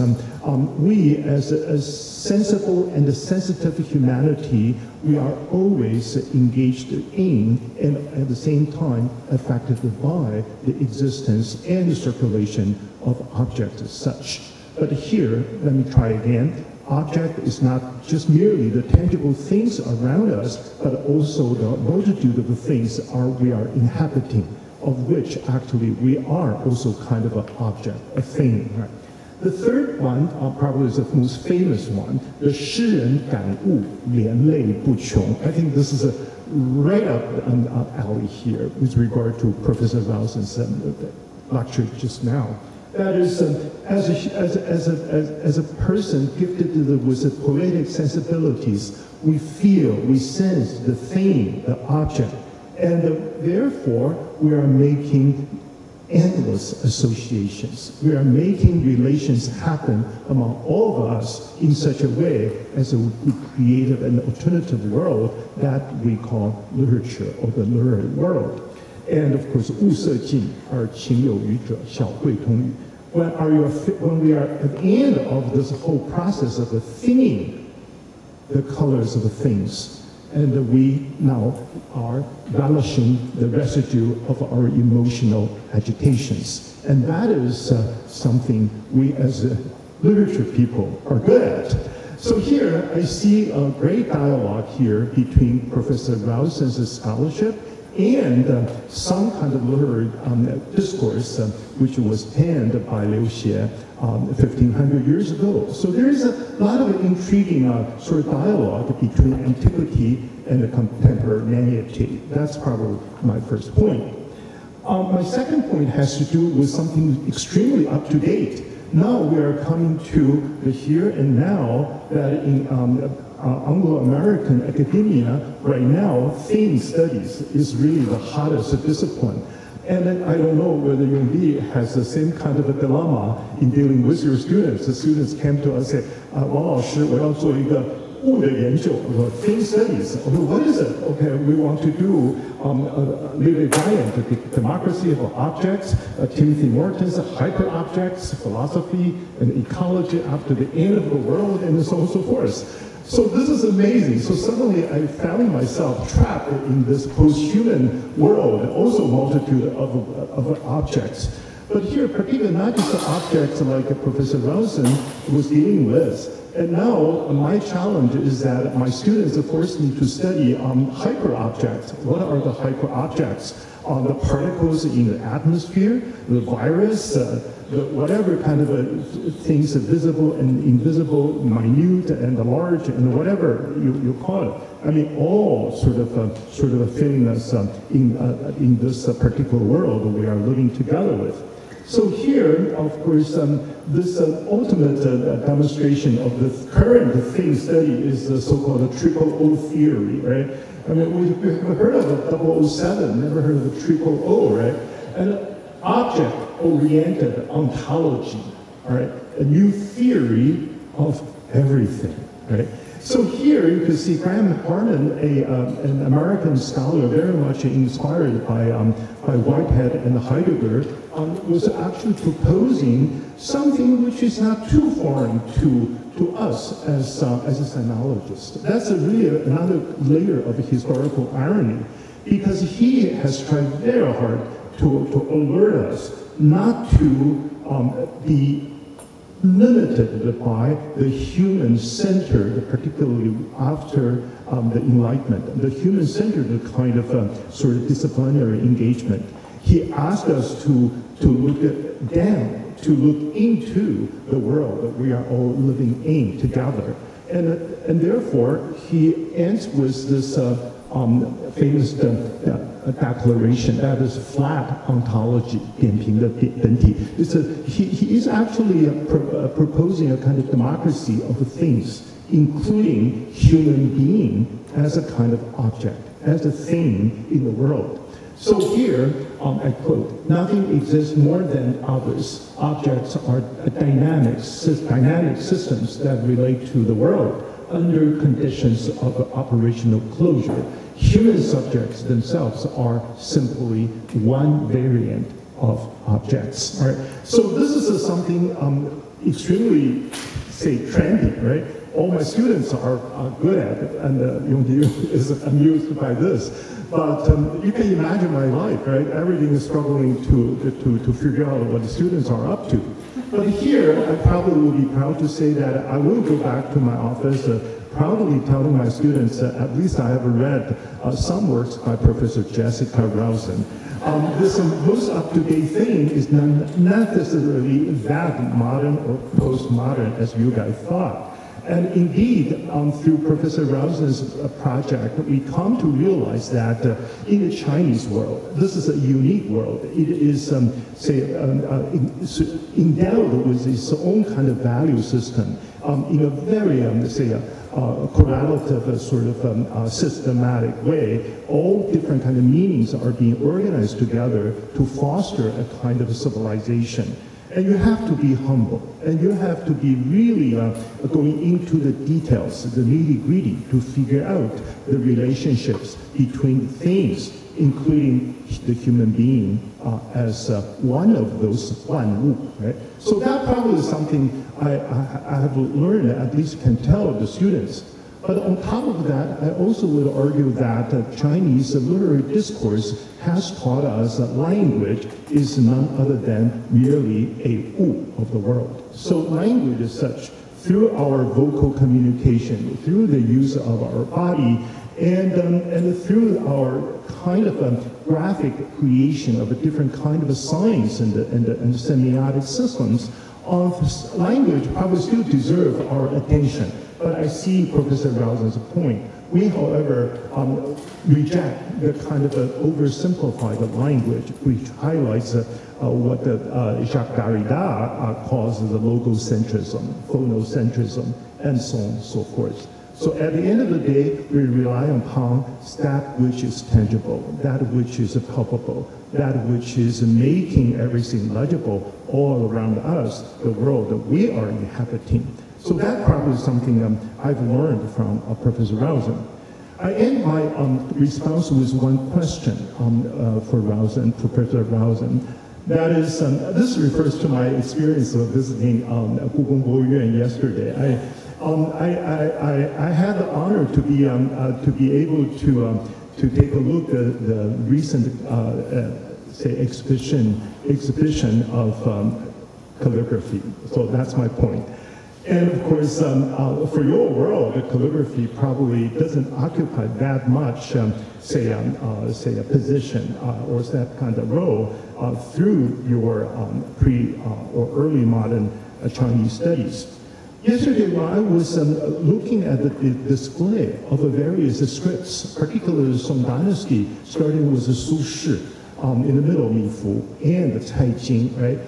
we as sensible and sensitive humanity, we are always engaged in and at the same time affected by the existence and the circulation of objects as such. But here, let me try again. Object is not just merely the tangible things around us, but also the multitude of the things we are inhabiting, of which actually we are also kind of an object, a thing. Right? The third one probably is the most famous one, the 诗人感悟连累不穷. I think this is right up an alley here with regard to Professor Rawson's lecture just now. That is, as a person gifted with poetic sensibilities, we feel, we sense the thing, the object, and therefore we are making endless associations. We are making relations happen among all of us in such a way as to create an alternative world that we call literature, or the literary world. And of course, 物色尽而情有余者，小会通语. When we are at the end of this whole process of thinning the colors of the things, and we now are relishing the residue of our emotional agitations. And that is something we as literature people are good at. So here I see a great dialogue here between Professor Rawson's scholarship and some kind of literary discourse which was penned by Liu Xie 1,500 years ago. So there is a lot of intriguing sort of dialogue between antiquity and the contemporaneity. That's probably my first point. My second point has to do with something extremely up to date. Now we are coming to the here and now that in Anglo-American academia right now, theme studies is really the hottest discipline. And then I don't know whether Yongbi has the same kind of a dilemma in dealing with your students. The students came to us and say, 王老师，我要做一个物的研究, theme studies. What is it? Okay, we want to do Levi Bryant, the democracy of objects, Timothy Morton's hyperobjects, philosophy and ecology after the end of the world, and so on and so forth. So this is amazing. So suddenly I found myself trapped in this post-human world, also a multitude of objects. But here, particularly not just the objects like Professor Rawson was dealing with. And now my challenge is that my students force me to study hyperobjects. What are the hyperobjects? The particles in the atmosphere, the virus, whatever kind of things, visible and invisible, minute and large, and whatever you call it. I mean, all sort of filling us in this particular world we are living together with. So here, of course, this ultimate demonstration of the current thing study is the so-called triple O theory, right? I mean, we've heard of the 007, never heard of the triple O, right? An object-oriented ontology, all right? A new theory of everything, right? So here you can see Graham Harman, an American scholar very much inspired by Whitehead and Heidegger, was actually proposing something which is not too foreign to us as a sinologist. That's really another layer of historical irony, because he has tried very hard to alert us not to be limited by the human-centered, particularly after the Enlightenment, the human-centered kind of sort of disciplinary engagement. He asked us to look down, to look into the world that we are all living in together. And therefore, he ends with this famous declaration, that is flat ontology, 扁平的本体. He is actually proposing a kind of democracy of things, including human being as a kind of object, as a thing in the world. So here, I quote, nothing exists more than others. Objects are dynamic systems that relate to the world under conditions of operational closure. Human subjects themselves are simply one variant of objects. All right? So this is something extremely, say, trendy, right? All my students are good at it, and Yongdi is amused by this. But you can imagine my life, right? Everything is struggling to figure out what the students are up to. But here, I probably will be proud to say that I will go back to my office proudly telling my students that at least I have read some works by Professor Jessica Rawson. This most up-to-date thing is not necessarily that modern or postmodern as you guys thought. And indeed, through Professor Rawson's project, we come to realize that in the Chinese world, this is a unique world. It is, endowed with its own kind of value system in a very, correlative sort of systematic way. All different kind of meanings are being organized together to foster a kind of civilization. And you have to be humble, and you have to be really going into the details, the nitty-gritty, to figure out the relationships between things, including the human being as one of those 万物, right? So that probably is something I have learned, at least can tell the students. But on top of that, I also would argue that Chinese literary discourse has taught us that language is none other than merely a wu of the world. So language is such, through our vocal communication, through the use of our body, and through our kind of graphic creation of a different kind of signs and the semiotic systems, language probably still deserve our attention. But I see Professor Rawson's point. We, however, reject the kind of oversimplified language which highlights what Jacques Derrida calls the logocentrism, phonocentrism, and so on and so forth. So at the end of the day, we rely upon that which is tangible, that which is palpable, that which is making everything legible all around us, the world that we are inhabiting. So that probably is something I've learned from Professor Rawson. I end my response with one question for Rawson, Professor Rawson. That is, this refers to my experience of visiting Gugong Boyuan yesterday. I had the honor to be able to take a look at the recent exhibition of calligraphy. So that's my point. And of course, for your world, the calligraphy probably doesn't occupy that much, say a position or that kind of role through your pre or early modern Chinese studies. Yesterday, when I was looking at the display of various scripts, particularly the Song Dynasty, starting with the Su Shi in the middle, Mi Fu, and the Cai Jing, right?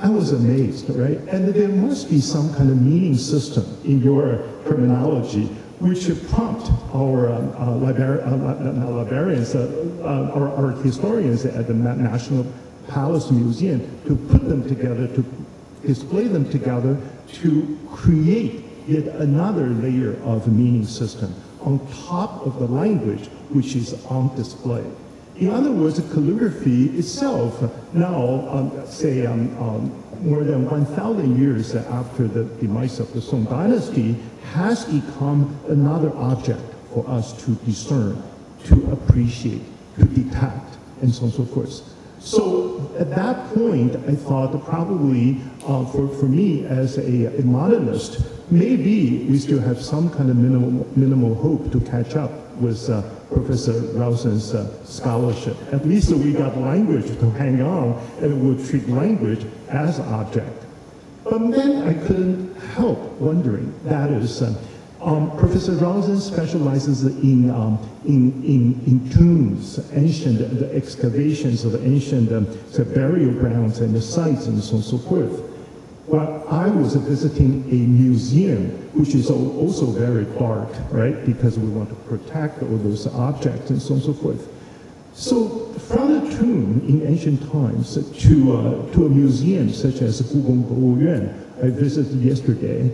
I was amazed, right? And there must be some kind of meaning system in your terminology which prompt our librarians, our historians at the National Palace Museum to put them together, to display them together, to create yet another layer of meaning system on top of the language which is on display. In other words, calligraphy itself now, more than 1,000 years after the demise of the Song Dynasty, has become another object for us to discern, to appreciate, to detect, and so on and so forth. So at that point, I thought probably for me as a modernist, maybe we still have some kind of minimal hope to catch up with Professor Rawson's scholarship. At least we got language to hang on, and we'll treat language as object. But then I couldn't help wondering, that is, Professor Rawson specializes in tombs, the excavations of ancient burial grounds and the sites and so on and so forth. Well, I was visiting a museum, which is also very dark, right? Because we want to protect all those objects and so on and so forth. So from a tomb in ancient times to a museum such as Gugong Boyuan I visited yesterday,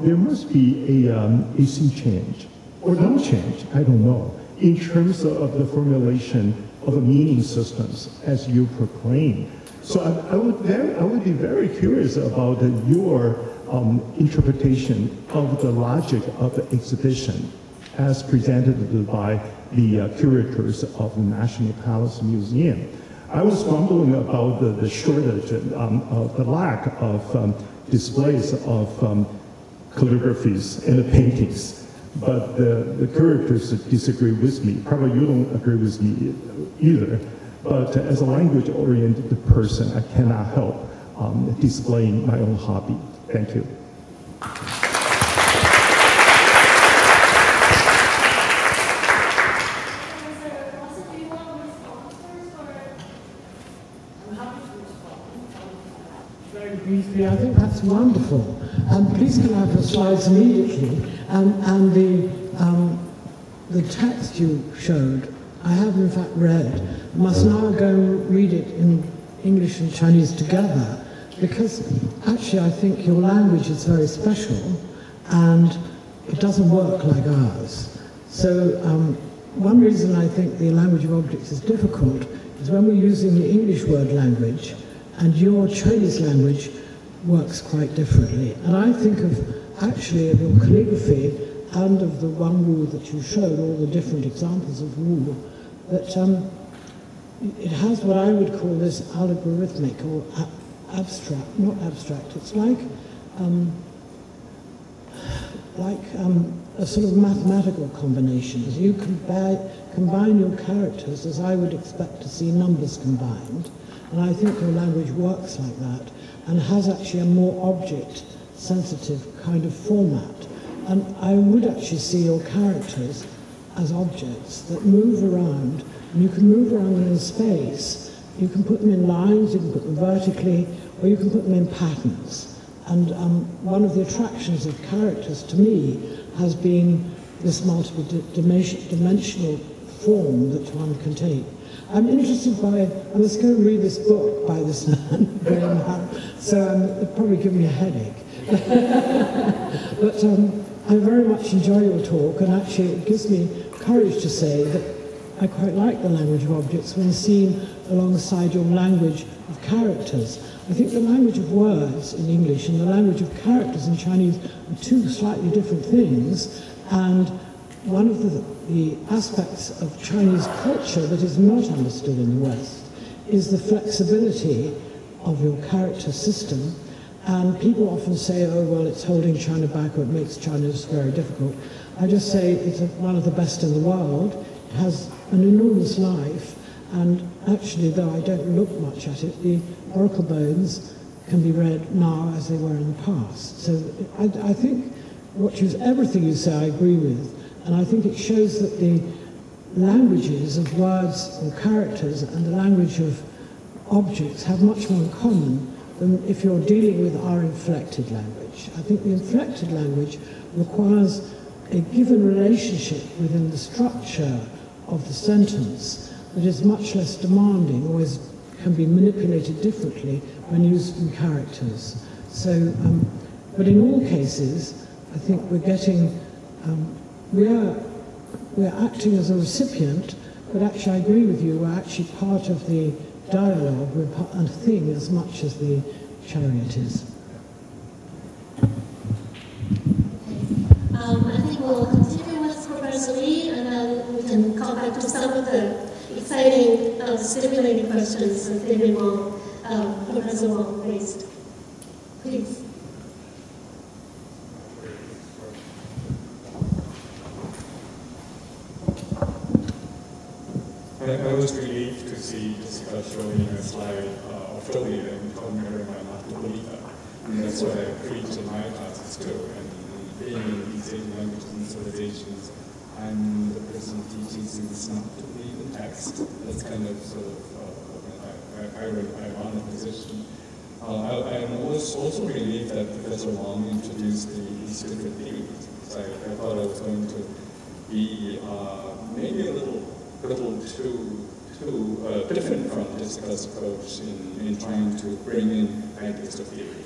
there must be a sea change, or no change, I don't know, in terms of the formulation of meaning systems as you proclaim. So I would be very curious about your interpretation of the logic of the exhibition as presented by the curators of the National Palace Museum. I was grumbling about the shortage, the lack of displays of calligraphies and the paintings. But the curators disagree with me. Probably you don't agree with me either. But as a language-oriented person, I cannot help displaying my own hobby. Thank you. Very briefly, I think that's wonderful. Please can I have the slides immediately? And the text you showed, I have in fact read. Must now go and read it in English and Chinese together, because actually I think your language is very special and it doesn't work like ours. So one reason I think the language of objects is difficult is when we're using the English word language and your Chinese language works quite differently. And I think actually of your calligraphy and of the one rule that you showed, all the different examples of rule, that it has what I would call this algorithmic or abstract, not abstract, it's like a sort of mathematical combinations. You combine your characters as I would expect to see numbers combined, and I think your language works like that and has actually a more object-sensitive kind of format. And I would actually see your characters as objects that move around, and you can move around them in space. You can put them in lines, you can put them vertically, or you can put them in patterns. And one of the attractions of characters to me has been this multiple dimensional form that one can take. I'm interested by, I was going to read this book by this man, Graham Harris, so it'd probably give me a headache. But I very much enjoy your talk, and actually it gives me courage to say that I quite like the language of objects when seen alongside your language of characters. I think the language of words in English and the language of characters in Chinese are two slightly different things, and one of the aspects of Chinese culture that is not understood in the West is the flexibility of your character system. And people often say, oh, well, it's holding China back, or it makes China very difficult. I just say it's one of the best in the world. It has an enormous life, and actually, though I don't look much at it, the oracle bones can be read now as they were in the past. So I think everything you say I agree with, and I think it shows that the languages of words or characters and the language of objects have much more in common than if you're dealing with our inflected language. I think the inflected language requires a given relationship within the structure of the sentence that is much less demanding, or can be manipulated differently when used in characters. So, but in all cases, I think we're getting, we're acting as a recipient, but actually I agree with you, we're actually part of the dialogue, we're a thing as much as the chariot is. I think we'll continue with Professor Lee, and then we can come back to some of the exciting, stimulating questions that David Wong, Professor Wong raised. Please. I was relieved to see Jessica showing a slide of Joey and talking about Martin. And that's what I preach in my classes too. And being in these Asian languages and civilizations, I'm the person teaching students not to read the text. That's kind of sort of an ironic position. I was also relieved that Professor Wong introduced these different theories. So I thought I was going to be maybe a little too different from Jessica's approach in trying to bring in ideas of theory.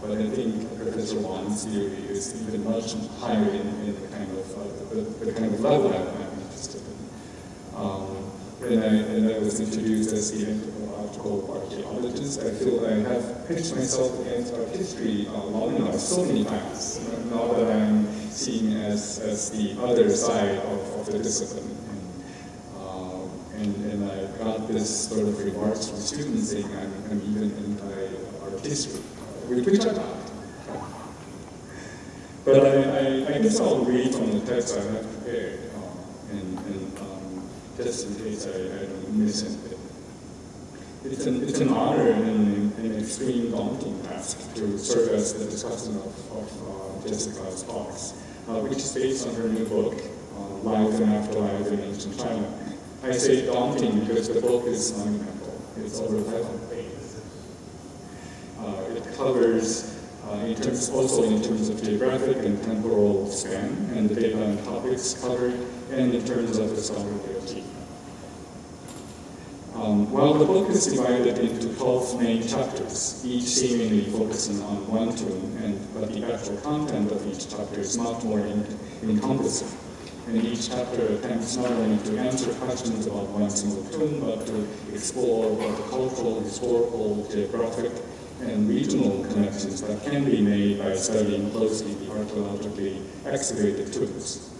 But I think Professor Wong's theory is even much higher in the kind of level I'm interested in. And I was introduced as the anthropological archaeologist. I feel I have pitched myself against art history long enough, so many times, now that I'm seen as the other side of the discipline. And I got this sort of remarks from students saying I'm even anti-art history, which I'm not. But I guess I'll read from the text I have prepared, just in case I don't miss anything. It's an honor and an extreme daunting task to serve as the discussant of Jessica's talks, which is based on her new book, Life and Afterlife in Ancient China. I say daunting because the book is monumental. It's over 500 pages. It covers, also in terms of geographic and temporal span, and the data and topics covered, and in terms of the scholarly achievement. While the book is divided into 12 main chapters, each seemingly focusing on one tomb, but the actual content of each chapter is much more encompassing. And each chapter attempts not only to answer questions about one single tomb, but to explore the cultural, historical, geographic, and regional connections that can be made by studying closely the archaeologically excavated tombs.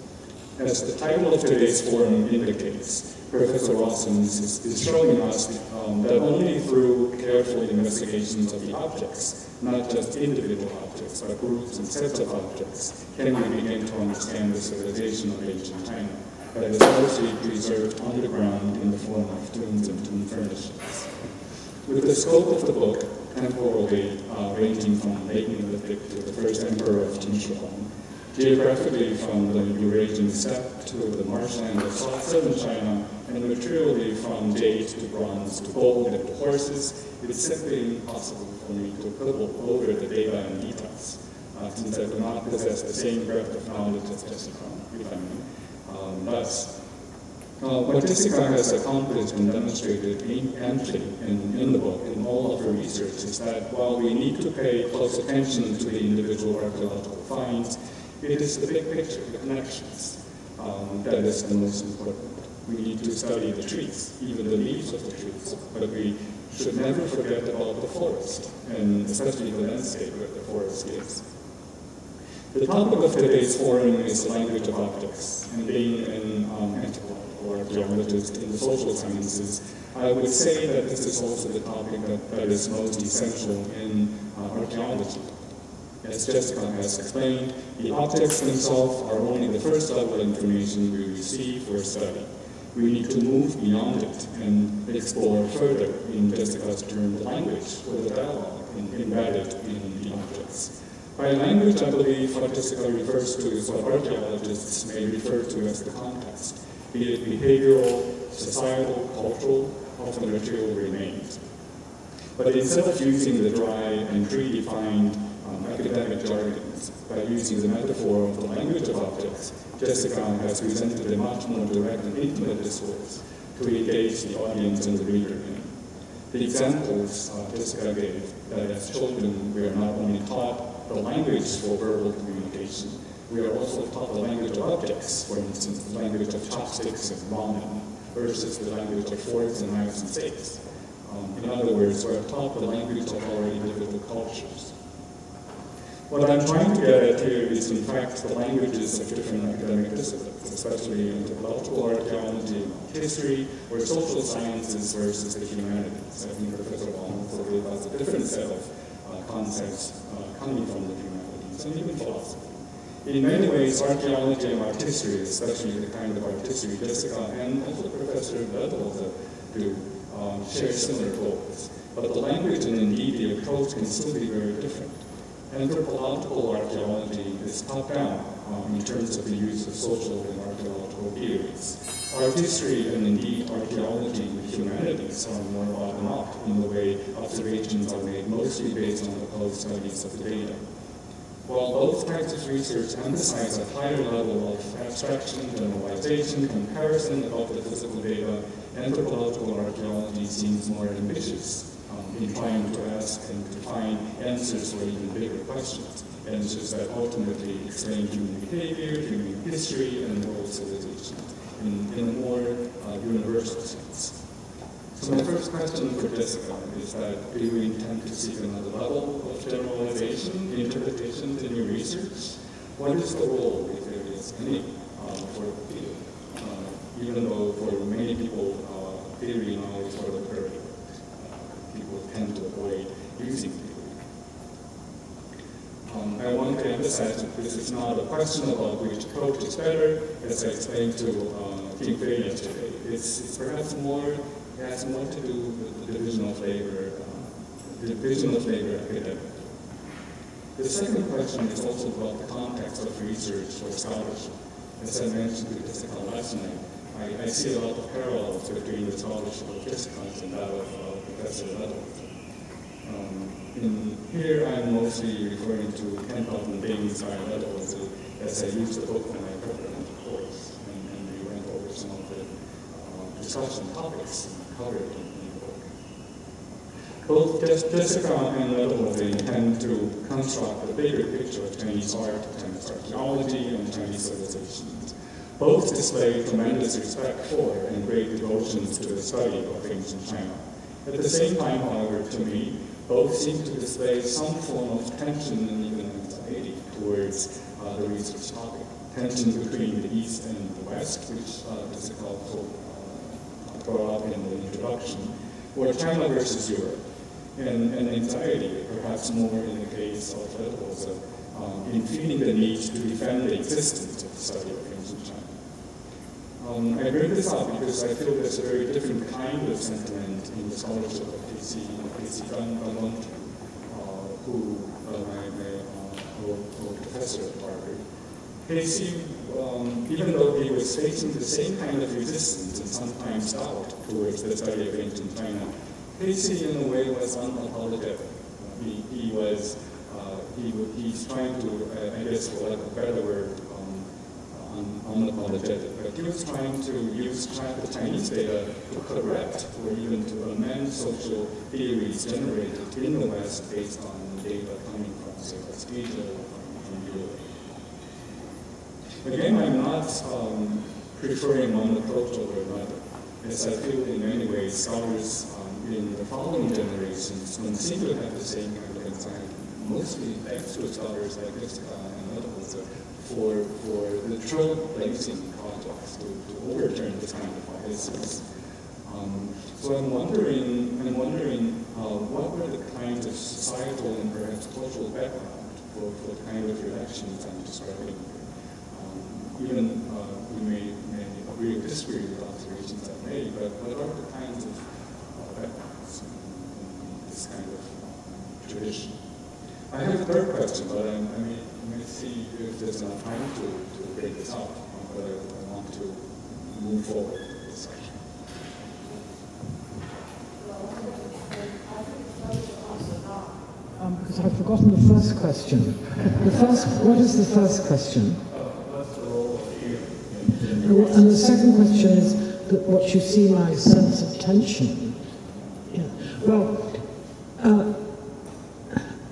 As the title of today's forum indicates, Professor Rawson is showing us that only through careful investigations of the objects, not just individual objects, but groups and sets of objects, can we begin to understand the civilization of ancient China that is mostly preserved underground in the form of tombs and tomb furnishings. With the scope of the book, temporally ranging from late Neolithic to the first emperor of Qin, geographically from the Eurasian steppe to the marshland of southern China, and materially from jade to bronze to gold and to horses, it's simply impossible for me to quibble over the data and details, since I do not possess the same breadth of knowledge as Jessica, if I may. Thus, what Jessica has accomplished and demonstrated amply in the book, in all of her research, is that while we need to pay close attention to the individual archaeological finds, it is the big picture, the connections, that is the most important. We need to study the trees, even the leaves of the trees, but we should never forget about the forest, and especially the landscape where the forest is. The topic of today's forum is the language of objects, and being an anthropologist or archaeologist in the social sciences, I would say that this is also the topic that is most essential in archaeology. As Jessica has explained, the objects themselves are only the first level of information we receive for study. We need to move beyond it and explore further, in Jessica's term, the language or the dialogue embedded in the objects. By language, I believe what Jessica refers to is what archaeologists may refer to as the context, be it behavioral, societal, cultural, often material remains. But instead of using the dry and predefined academic jargons, by using the metaphor of the language of objects, Jessica has presented a much more direct and intimate discourse to engage the audience and the reader in. The examples Jessica gave, that as children we are not only taught the language for verbal communication, we are also taught the language of objects, for instance, the language of chopsticks and ramen, versus the language of forks and knives and steaks. In other words, we are taught the language of our individual cultures. What I'm trying to get at here is, in fact, the languages of different academic disciplines, especially anthropological archaeology, history, or social sciences versus the humanities. I think Professor Wong gave us a different set of concepts coming from the humanities, and even philosophy. In many ways, archaeology and art history, especially the kind of art history Jessica and also Professor Vettel do, share similar goals. But the language and indeed the approach can still be very different. Anthropological archaeology is top-down in terms of the use of social and archaeological theories. Art history and indeed archaeology and humanities are more bottom-up in the way observations are made mostly based on the close studies of the data. While both types of research emphasize a higher level of abstraction, generalization, comparison about the physical data, anthropological archaeology seems more ambitious in trying to ask and to find answers for even bigger questions, answers that ultimately explain human behavior, human history, and world civilization in a more universal sense. So my first question for Jessica is that, do you intend to seek another level of generalization, interpretation in your research? What is the role, if there is any, for the field? Even though for many people, theory knowledge for the period. People tend to avoid using theory. I want to emphasize that this is not a question about which approach is better, as I explained to King Fei yesterday. It's perhaps more, it has more to do with the division of labor academic. The second question is also about the context of research or scholarship. As I mentioned to Jessica last night, I see a lot of parallels between the scholarship of Jessica and that of Professor Nettles. Here I'm mostly referring to 10,000 Things by Nettles as I used the book when I prepared the course, and we went over some of the discussion topics covered in the book. Both Jessica and Nettles intend to construct a bigger picture of Chinese art, Chinese archaeology, and Chinese civilizations. Both display tremendous respect for and great devotions to the study of ancient China. At the same time, however, to me, both seem to display some form of tension and even anxiety towards the research topic. Tension between the East and the West, which Jessica also brought up in the introduction, or China versus Europe, and anxiety, perhaps more in the case of Nettles, in feeling the need to defend the existence of the study of ancient China. I bring this up because I feel there's a very different kind of sentiment in the scholarship of Casey Gunn, who a professor at Harvard. Casey, even though he was facing the same kind of resistance and sometimes doubt towards the study of ancient China, Casey in a way was unapologetic. He's trying to, I guess for lack of a better word, unapologetic, but he was trying to use the Chinese data to correct or even to amend social theories generated in the West based on data coming from, say, West Asia or from Europe. Again, I'm not preferring one approach over another, as I feel in many ways scholars in the following generations don't seem to have the same kind of anxiety, mostly thanks to scholars like Jessica and others, for the trailblazing projects to overturn this kind of biases. So I'm wondering what were the kinds of societal and perhaps cultural background for the kind of reactions I'm describing here. Even we may agree or disagree with the observations I've made, but what are the kinds of backgrounds in this kind of tradition? I have a third question, but I may see if there's enough time to break this up, but I want to move forward with this section. Because I've forgotten the first question. What is the first question? What's the role of fear? And the second question is that what you see my sense of tension. Yeah. Well,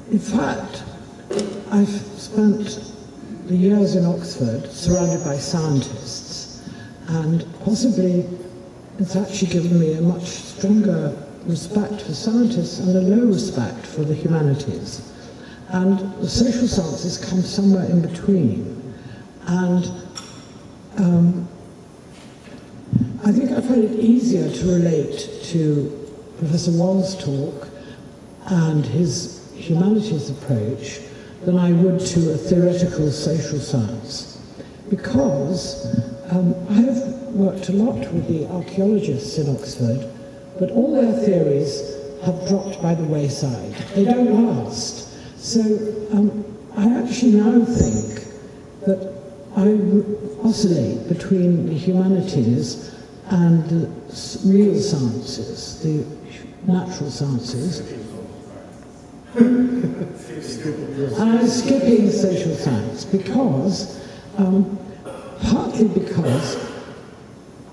in fact, I've spent the years in Oxford surrounded by scientists, and possibly it's actually given me a much stronger respect for scientists and a low respect for the humanities. And the social sciences come somewhere in between. And I think I find it easier to relate to Professor Wong's talk and his humanities approach than I would to a theoretical social science, because I have worked a lot with the archaeologists in Oxford, but all their theories have dropped by the wayside. They don't last. So I actually now think that I oscillate between the humanities and the real sciences, the natural sciences. And I'm skipping social science because, partly because,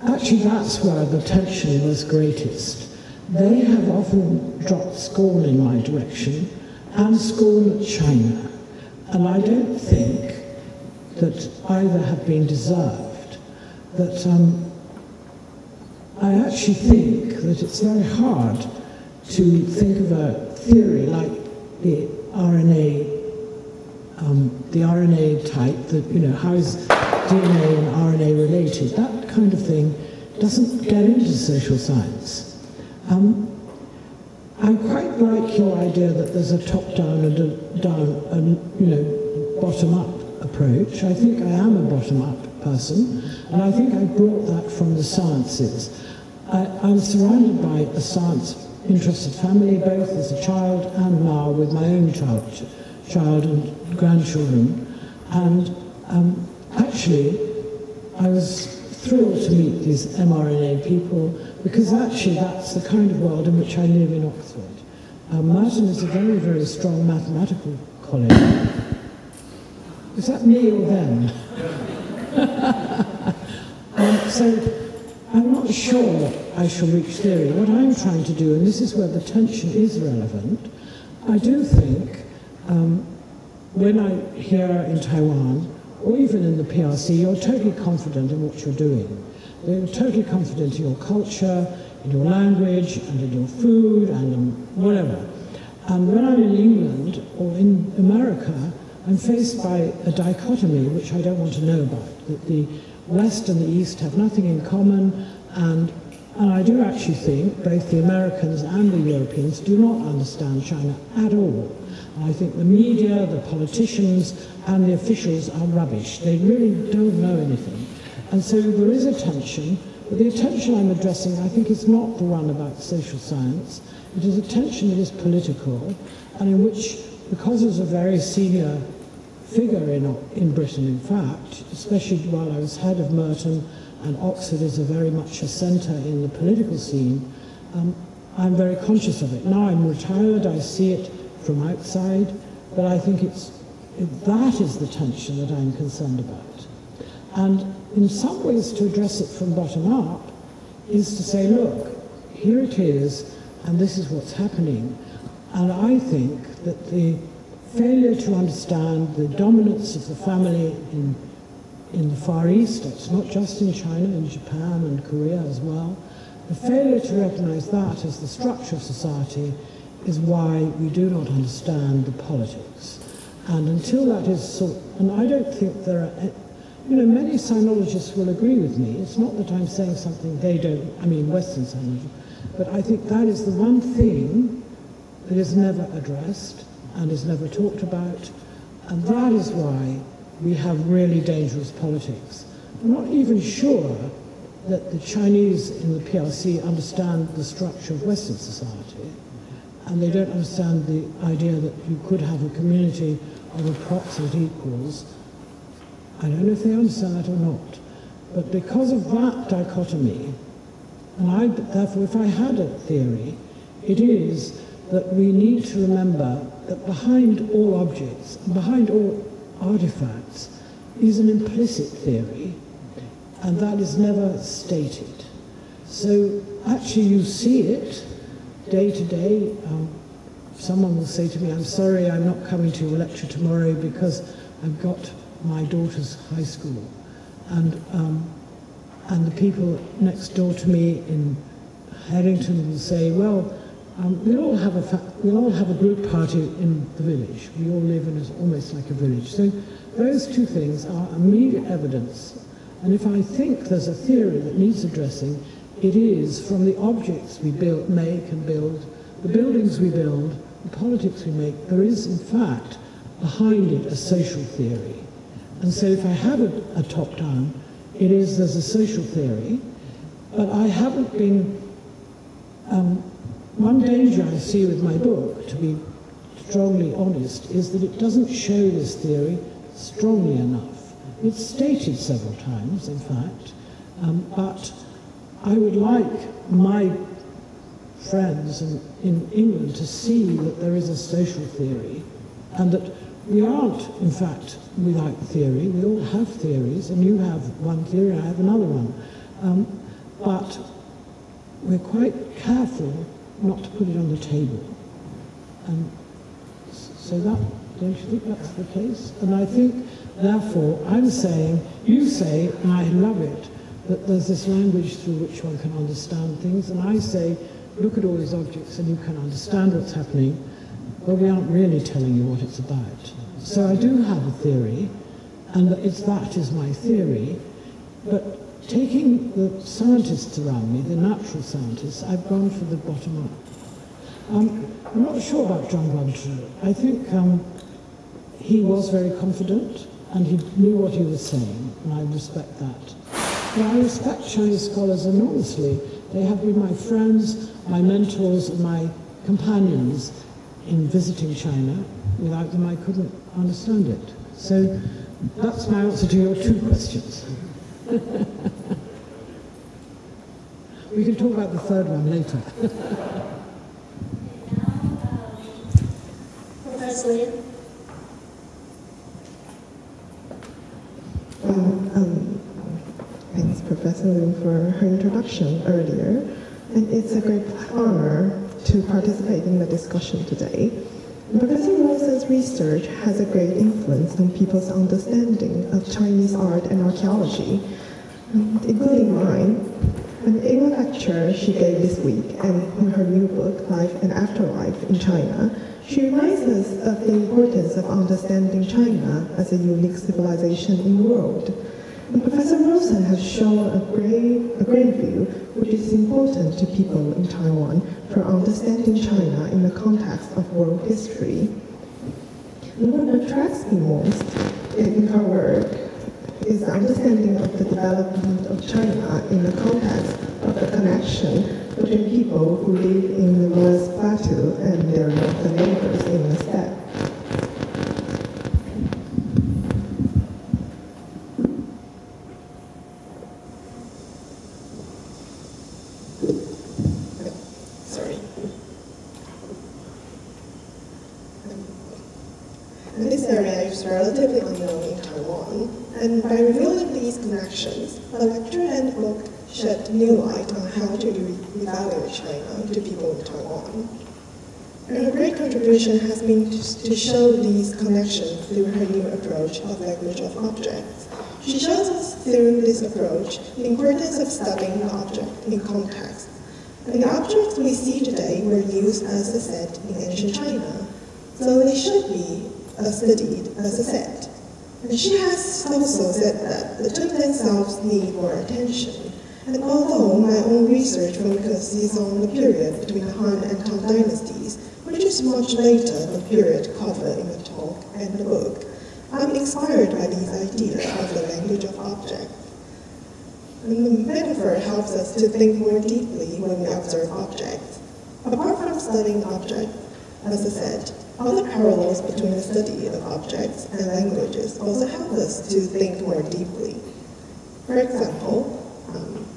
actually that's where the tension was greatest. They have often dropped scorn in my direction and scorn at China. And I don't think that either have been deserved. That I actually think that it's very hard to think of a theory like the RNA type, that, you know, how is DNA and RNA related? That kind of thing doesn't get into social science. I quite like your idea that there's a top-down and a bottom-up approach. I think I am a bottom-up person, and I think I brought that from the sciences. I'm surrounded by a science-interested family, both as a child and now with my own child and grandchildren. And actually, I was thrilled to meet these mRNA people, because actually that's the kind of world in which I live in Oxford. Merton is a very, very strong mathematical college. Is that me or them? So I'm not sure I shall reach theory. What I'm trying to do, and this is where the tension is relevant, I do think when I here in Taiwan, or even in the PRC, you're totally confident in what you're doing. You're totally confident in your culture, in your language, and in your food, and in whatever. And when I'm in England or in America, I'm faced by a dichotomy which I don't want to know about, that the West and the East have nothing in common, and I do actually think both the Americans and the Europeans do not understand China at all. I think the media, the politicians, and the officials are rubbish. They really don't know anything. And so there is a tension, but the attention I'm addressing, I think, is not the one about social science. It is a tension that is political, and in which, because as a very senior figure in Britain, in fact, especially while I was head of Merton, and Oxford is very much a centre in the political scene, I'm very conscious of it. Now I'm retired, I see it from outside, but I think that is the tension that I'm concerned about. And in some ways to address it from bottom up is to say, look, here it is, and this is what's happening. And I think that the failure to understand the dominance of the family in the Far East, it's not just in China, in Japan and Korea as well, the failure to recognize that as the structure of society is why we do not understand the politics. And until that is and I don't think there are, many sinologists will agree with me. It's not that I'm saying something they don't, Western sinology, but I think that is the one thing that is never addressed and is never talked about, and that is why we have really dangerous politics. I'm not even sure that the Chinese in the PRC understand the structure of Western society, and they don't understand the idea that you could have a community of approximate equals. I don't know if they understand that or not, but because of that dichotomy, and therefore if I had a theory, it is that we need to remember that behind all objects, behind all artifacts, is an implicit theory, and that is never stated. So actually you see it day to day. Someone will say to me, I'm sorry, I'm not coming to your lecture tomorrow because I've got my daughter's high school. And the people next door to me in Harrington will say, well, we'll all have a group party in the village. We all live in almost like a village. So those two things are immediate evidence. And if I think there's a theory that needs addressing, it is from the objects we make and build, the buildings we build, the politics we make, there is in fact behind it a social theory. And so if I have a top-down, it is there's a social theory, but I haven't been, one danger I see with my book, to be strongly honest, is that it doesn't show this theory strongly enough. It's stated several times, in fact, but I would like my friends in England to see that there is a social theory, and that we aren't, in fact, without theory. We all have theories, and you have one theory, I have another one. But we're quite careful not to put it on the table. And so that, don't you think that's the case? And I think, therefore, I'm saying, you say, and I love it, that there's this language through which one can understand things, and I say, look at all these objects and you can understand what's happening, but we aren't really telling you what it's about. So I do have a theory, and that is my theory, but taking the scientists around me, the natural scientists, I've gone for the bottom up. I'm not sure about John Guangzhou. I think he was very confident and he knew what he was saying, and I respect that. But I respect Chinese scholars enormously. They have been my friends, my mentors, and my companions in visiting China. Without them, I couldn't understand it. So that's my answer to your two questions. We can talk about the third one later. Professor Lin. Thanks, Professor Lin, for her introduction earlier. And it's a great honor to participate in the discussion today. Professor Rawson's research has a great influence on people's understanding of Chinese art and archaeology, including mine. In a lecture she gave this week and in her new book, Life and Afterlife in China, she reminds us of the importance of understanding China as a unique civilization in the world. And Professor Rawson has shown a great view which is important to people in Taiwan for understanding China in the context of world history. And what attracts me most in her work is the understanding of the development of China in the context of the connection between people who live in the Loess Plateau and their northern neighbors in the steppe. This area is relatively unknown in Taiwan, and by revealing these connections, the lecture and book shed new light on how to evaluate China to people in Taiwan. And her great contribution has been to show these connections through her new approach of language of objects. She shows us through this approach the importance of studying the object in context. And the objects we see today were used as a set in ancient China, so they should be studied as a set. And she has also said that the two themselves need more attention. And although my own research focuses on the period between the Han and Tang dynasties, which is much later than the period covered in the talk and the book, I'm inspired by these ideas of the language of objects. And the metaphor helps us to think more deeply when we observe objects. Apart from studying objects, as I said, other parallels between the study of objects and languages also help us to think more deeply. For example,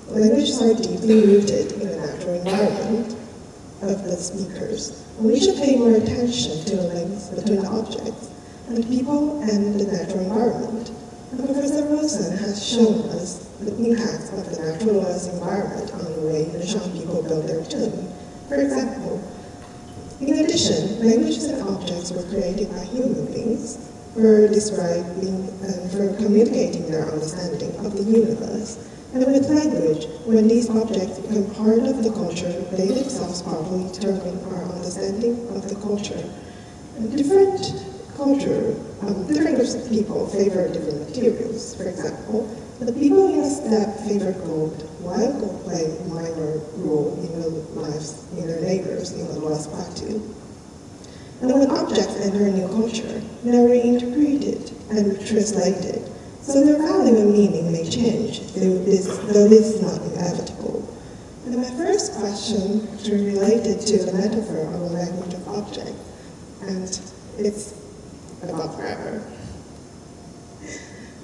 languages are deeply rooted in the natural environment of the speakers. And we should pay more attention to the links between the objects and people and the natural environment. And Professor Rawson has shown us the impact of the natural environment on the way the Shan people build their tomb. For example, in addition, languages and objects were created by human beings for describing and for communicating their understanding of the universe. And with language, when these objects become part of the culture, they themselves partly determine our understanding of the culture. And different groups of people favor different materials. For example, the people in the steppe favor gold, while gold play a minor role in the lives of their neighbors in the Loess Plateau. And when objects enter a new culture, they are reinterpreted and translated, so their value and meaning may change, though this is not inevitable. And my first question is related to the metaphor of a language of objects, and it's about forever.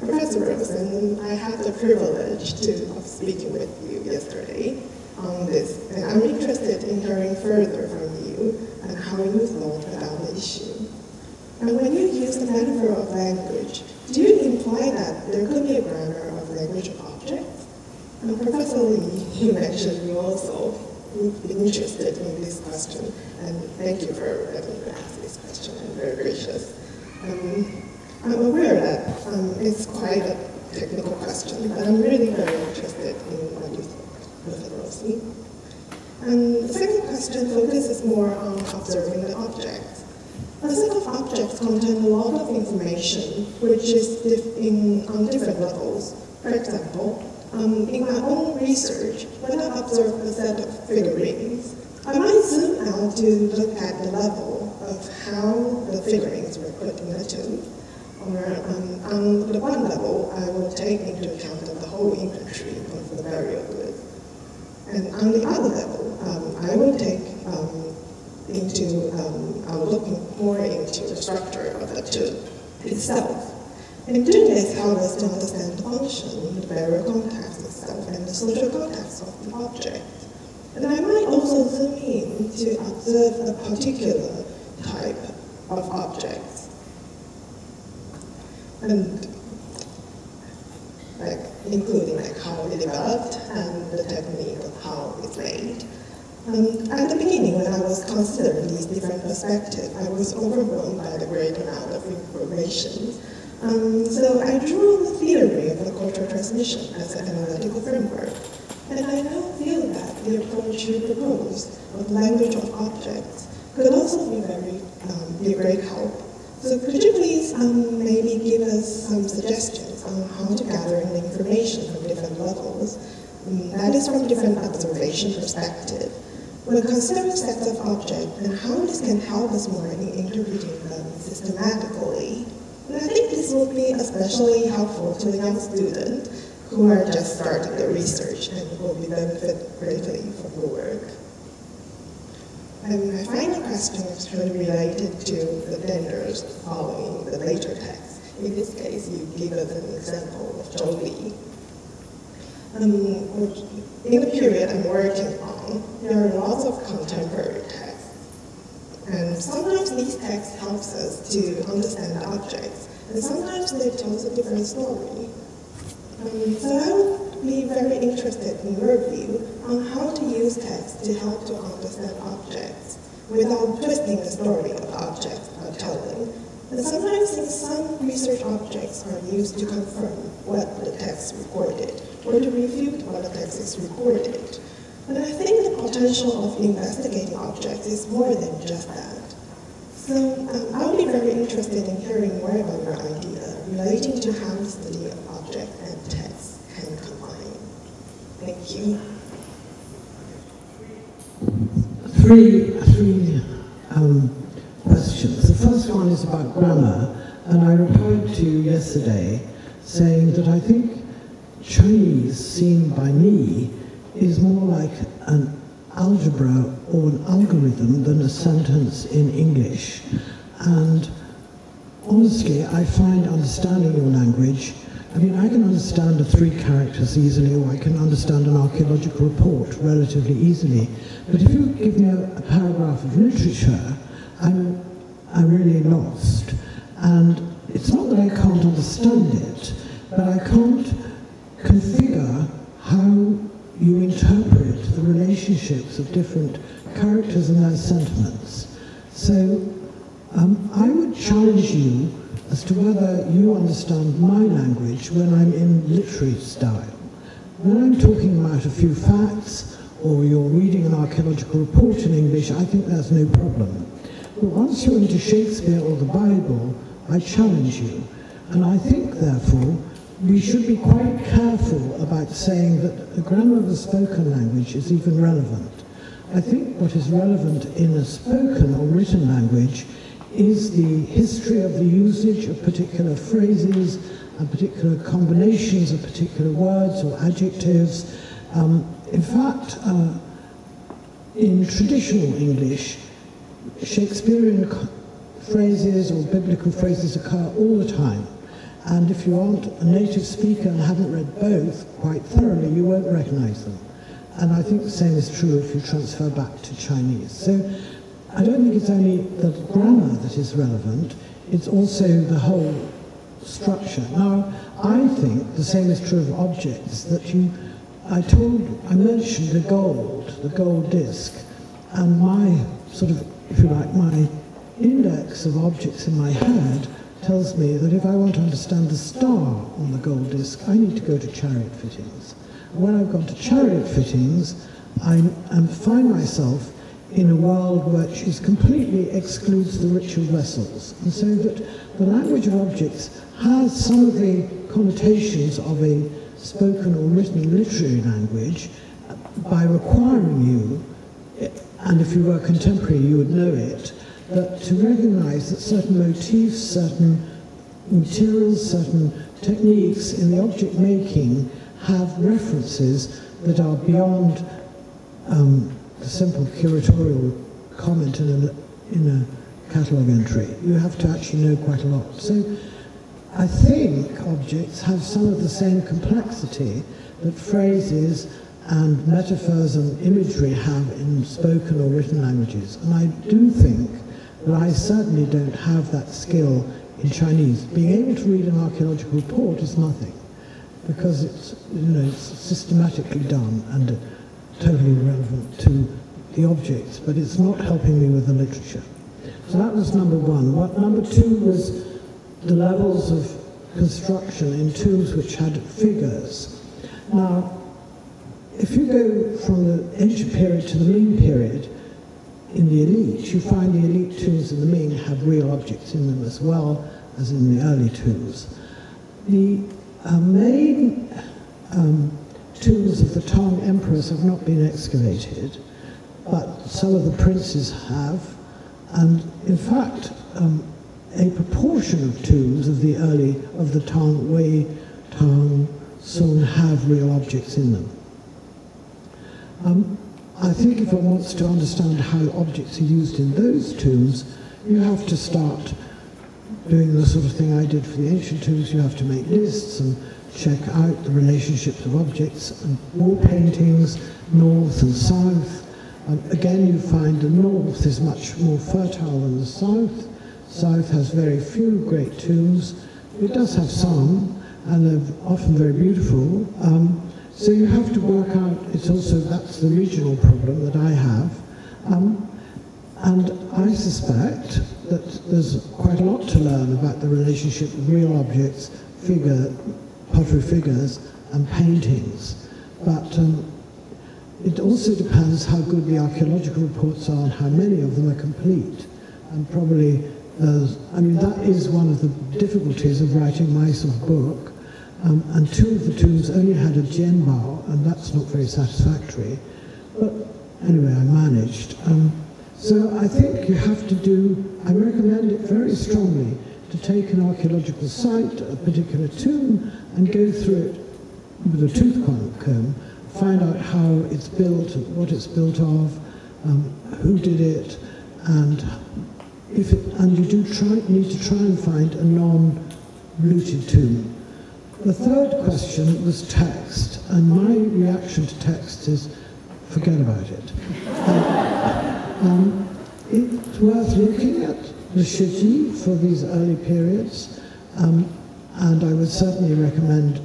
Professor Rawson, I had the privilege of speaking with you yesterday on this, and I'm interested in hearing further from you and how you thought about the issue. And when you use the metaphor of language, do you imply that there could be a grammar of language of objects? And Professor Lee, you mentioned you also would be interested in this question, and thank you for letting me ask this question, I'm very gracious. I'm aware that it's quite a technical question, but I'm really very interested in what you thought, Professor Rawson. And the second question focuses more on observing the objects. A set of objects contain a lot of information, which is on different levels. For example, in my own research, when I observe a set of figurines, I might zoom out to look at the level of how the figurines were put in the tube. Or on the one level, I will take into account the whole inventory of the burial goods. And on the other level, I will look more into the structure of the tube itself. And doing this helps us to understand the function, the burial context itself, and the social context of the object. And I might also zoom in to observe a particular type of objects. And including how it developed and the technique of how it's made. At the beginning, when I was considering these different perspectives, I was overwhelmed by the great amount of information. So I drew the theory of the cultural transmission as an analytical framework. And I now feel that the approach you proposed of language of objects could also be a great help. So could you please maybe give us some suggestions on how to gather the information from different levels? That is from different observation perspective. When considering sets of objects and how this can help us more in interpreting them systematically. And I think this will be especially helpful to the young students who are just starting their research and will be benefit greatly from the work. And my final question is really related to the genders following the later text. In this case, you give us an example of Zhou. In the period I'm working on, there are lots of contemporary texts. And sometimes these texts help us to understand the objects, and sometimes they tell us a different story. So I would be very interested in your view on how to use text to help to understand objects without twisting the story of objects by telling. And sometimes some research objects are used to confirm what the text recorded or to refute what the text is recorded. And I think the potential of investigating objects is more than just that. So I'll be very interested in hearing more about your idea relating to how the study of object and text can combine. Thank you. Three questions. The first one is about grammar, and I replied to you yesterday saying that I think Chinese, seen by me, is more like an algebra or an algorithm than a sentence in English. And honestly, I find understanding your language, I mean, I can understand the 3 characters easily, or I can understand an archaeological report relatively easily. But if you give me a paragraph of literature, I'm really lost. And it's not that I can't understand it, but I can't configure how you interpret the relationships of different characters and their sentiments. So I would challenge you as to whether you understand my language when I'm in literary style. When I'm talking about a few facts, or you're reading an archaeological report in English, I think there's no problem. But once you're into Shakespeare or the Bible, I challenge you. And I think, therefore, we should be quite careful about saying that the grammar of the spoken language is even relevant. I think what is relevant in a spoken or written language is the history of the usage of particular phrases and particular combinations of particular words or adjectives. In fact, in traditional English, Shakespearean phrases or biblical phrases occur all the time. And if you aren't a native speaker and haven't read both quite thoroughly, you won't recognize them. And I think the same is true if you transfer back to Chinese. So I don't think it's only the grammar that is relevant, it's also the whole structure. Now, I think the same is true of objects, that I mentioned the gold disc, and my sort of, if you like, my index of objects in my head tells me that if I want to understand the star on the gold disc, I need to go to chariot fittings. When I've gone to chariot fittings, I find myself in a world which completely excludes the ritual vessels. And so that the language of objects has some of the connotations of a spoken or written literary language by requiring you, and if you were contemporary you would know it, that to recognize that certain motifs, certain materials, certain techniques in the object making have references that are beyond the simple curatorial comment in a catalogue entry. You have to actually know quite a lot. So I think objects have some of the same complexity that phrases and metaphors and imagery have in spoken or written languages. And I do think that I certainly don't have that skill in Chinese. Being able to read an archaeological report is nothing, because it's, it's systematically done and totally relevant to the objects, but it's not helping me with the literature. So that was number one. Number two was the levels of construction in tombs which had figures. Now, if you go from the ancient period to the Ming period, in the elite, you find the elite tombs in the Ming have real objects in them as well as in the early tombs. The main tombs of the Tang emperors have not been excavated, but some of the princes have, and in fact, a proportion of tombs of the Tang, Wei, Tang, Song have real objects in them. I think if one wants to understand how objects are used in those tombs, you have to start doing the sort of thing I did for the ancient tombs. You have to make lists and check out the relationships of objects and wall paintings, north and south. Again, you find the north is much more fertile than the south. South has very few great tombs. It does have some, and they're often very beautiful. So you have to work out, that's the regional problem that I have. And I suspect that there's quite a lot to learn about the relationship of real objects, pottery figures, and paintings. But it also depends how good the archaeological reports are and how many of them are complete. And probably, that is one of the difficulties of writing my sort of book. And two of the tombs only had a jianbao, and that's not very satisfactory. But anyway, I managed. So I think you have to I recommend it very strongly to take an archaeological site, a particular tomb, and go through it with a tooth comb, find out how it's built, what it's built of, who did it, and you need to try and find a non-looted tomb. The third question was text, and my reaction to text is, forget about it. It's worth looking at the Shiji for these early periods, and I would certainly recommend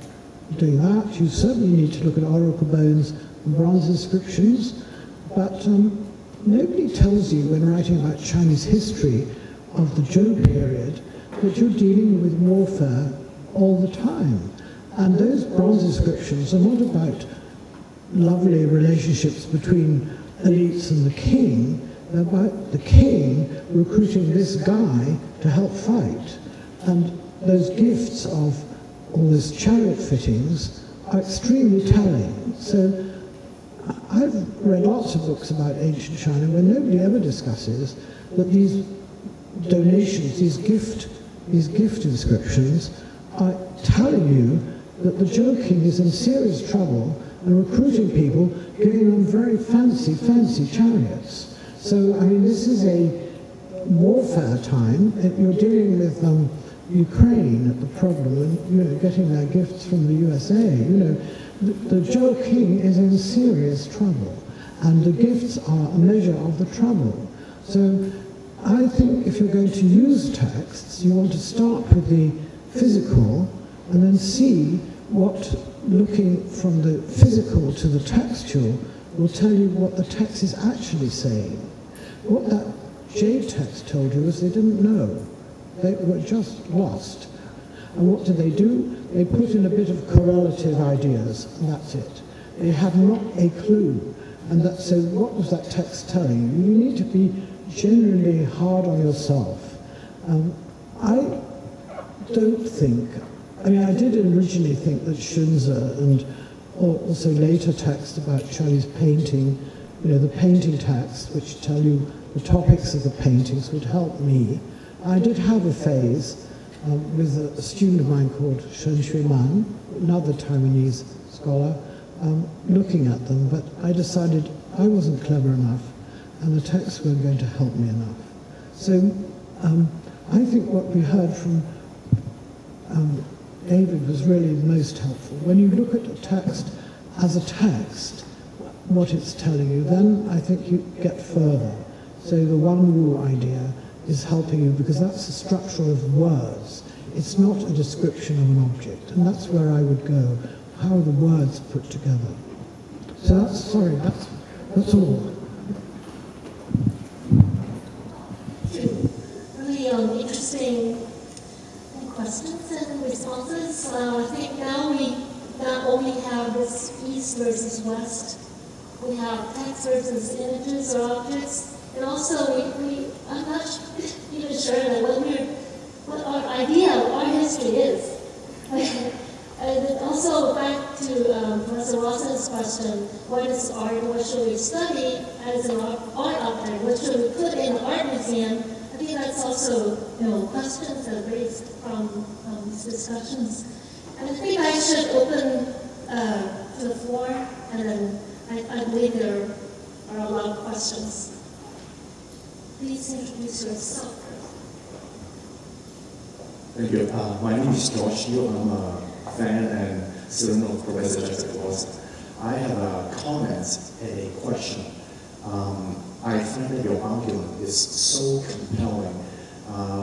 doing that. You certainly need to look at oracle bones and bronze inscriptions, but nobody tells you when writing about Chinese history of the Zhou period that you're dealing with warfare all the time. And those bronze inscriptions are not about lovely relationships between elites and the king. They're about the king recruiting this guy to help fight. And those gifts of all these chariot fittings are extremely telling. So I've read lots of books about ancient China where nobody ever discusses that these donations, these gift inscriptions are telling you that the Zhou king is in serious trouble and recruiting people, giving them very fancy chariots. So, this is a warfare time. You're dealing with Ukraine at the problem, and getting their gifts from the USA. The Zhou king is in serious trouble, and the gifts are a measure of the trouble. So, I think if you're going to use texts, you want to start with the physical, and then see what looking from the physical to the textual will tell you what the text is actually saying. What that jade text told you was they didn't know. They were just lost. And what did? They put in a bit of correlative ideas, and that's it. They had not a clue. And so what was that text telling you? You need to be genuinely hard on yourself. I don't think, I mean, I did originally think that Xunzi and also later texts about Chinese painting, you know, the painting texts, which tell you the topics of the paintings, would help me. I did have a phase with a student of mine called Shen Shui-man, another Taiwanese scholar, looking at them, but I decided I wasn't clever enough and the texts weren't going to help me enough. So I think what we heard from David was really most helpful. When you look at a text as a text, what it's telling you, then I think you get further. So the one rule idea is helping you because that's the structure of words. It's not a description of an object, and that's where I would go, how are the words put together. So that's all. Really interesting questions and responses. I think now we not only have this East versus West, we have text versus images or objects, and also I'm not even sure that what our idea of art history is. And also back to Professor Rawson's question, what is art, what should we study as an art object, what should we put in the art museum? I think that's also, questions that are raised from these discussions. And I think I should open to the floor, and then I believe there are a lot of questions. Please introduce yourself. Thank you. My name is George Yu. I'm a fan and student of Professor Rawson. I have a comment and a question. I find that your argument is so compelling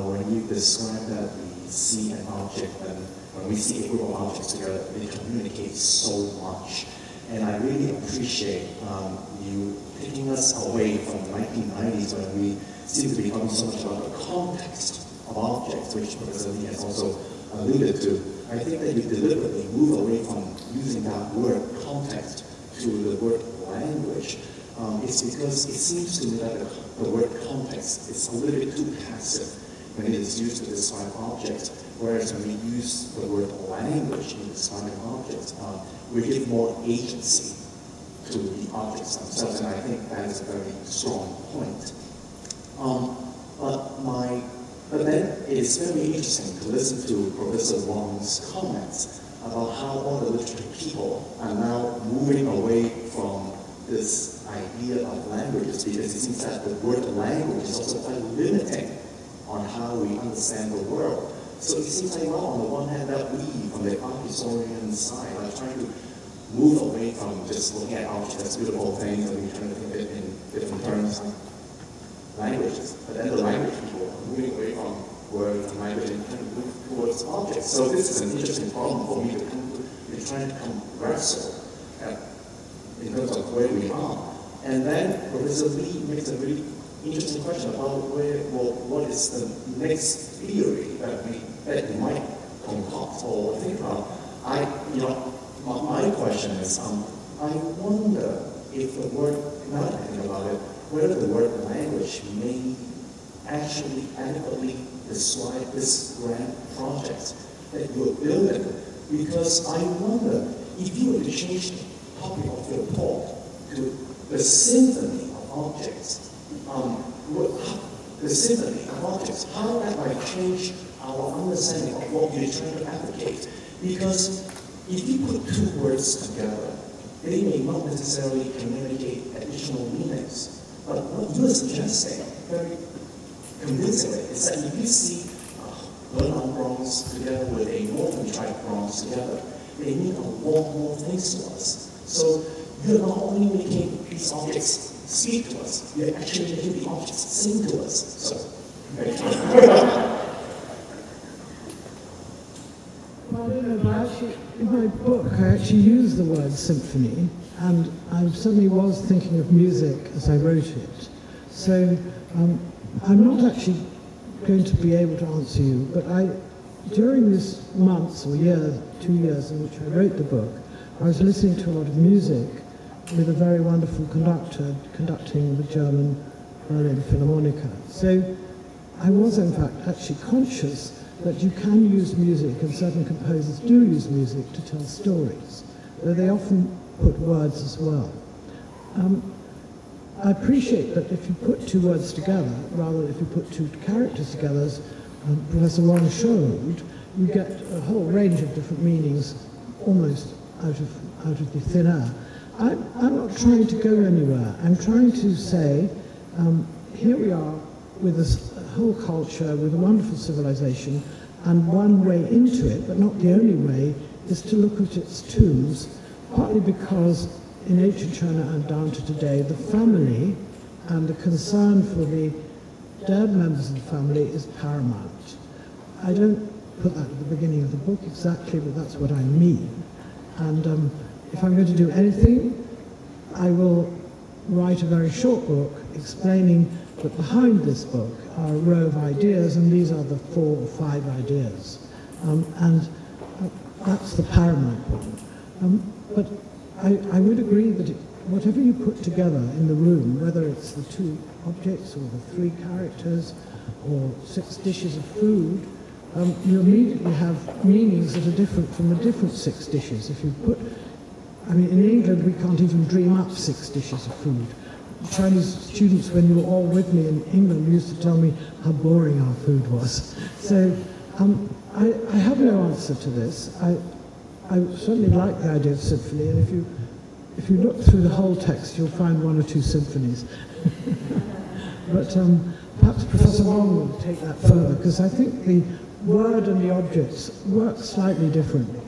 when you describe that we see an object and when we see a group of objects together, they communicate so much. And I really appreciate you taking us away from the 1990s when we seem to be talking so much about the context of objects, which Professor Lee has also alluded to. I think that you deliberately move away from using that word context to the word language. It's because it seems to me that the word context is a little bit too passive when it is used to describe objects, whereas when we use the word language in describing objects, we give more agency to the objects themselves, and I think that is a very strong point. But then it is very interesting to listen to Professor Wang's comments about how all the literary people are now moving away from this idea of languages, because it seems that the word language is also quite limiting on how we understand the world. So it seems like, well, on the one hand, that we, from the art historian side, are trying to move away from just looking at objects as beautiful things and we're trying to think of it in different terms like languages. But then the language people are moving away from words and language and trying to move towards objects. So this is an interesting problem for me to come to. We're trying to wrestle in terms of where we are. And then Professor Lee makes a really interesting question about what is the next theory that we might concoct or think about. My question is, I wonder if the word, now that I think about it, whether the word language may actually adequately describe this grand project that you're building. Because I wonder if you were to change the topic of your talk to the symphony of objects, how that might change our understanding of what you're trying to advocate. Because if you put two words together, they may not necessarily communicate additional meanings. But what you're suggesting very convincingly is that if you see London Bronx together with a Northern Tribe Bronx together, they mean a lot more things to us. So you're not only making these objects speak to us, you're actually making the objects sing to us. So, in my book, I actually use the word symphony, and I suddenly was thinking of music as I wrote it. So I'm not actually going to be able to answer you, but during this months or year, 2 years in which I wrote the book, I was listening to a lot of music with a very wonderful conductor conducting the German Berlin Philharmonica. So I was in fact actually conscious that you can use music, and certain composers do use music to tell stories, though they often put words as well. I appreciate that if you put two words together, rather than if you put two characters together, as Professor Wong showed, you get a whole range of different meanings almost out of the thin air. I'm not trying to go anywhere. I'm trying to say, here we are with this whole culture, with a wonderful civilization, and one way into it, but not the only way, is to look at its tombs, partly because in ancient China and down to today, the family and the concern for the dead members of the family is paramount. I don't put that at the beginning of the book exactly, but that's what I mean. And if I'm going to do anything, I will write a very short book explaining that behind this book are a row of ideas, and these are the 4 or 5 ideas. And that's the paramount one. But I would agree that whatever you put together in the room, whether it's the 2 objects or the 3 characters or 6 dishes of food, you immediately have meanings that are different from the different 6 dishes. If you put, I mean, in England we can't even dream up 6 dishes of food. Chinese students, when you were all with me in England, used to tell me how boring our food was. So I have no answer to this. I certainly like the idea of symphony, and if you look through the whole text, you'll find 1 or 2 symphonies. But perhaps Professor Wong will take that further, because I think the word and the objects work slightly differently.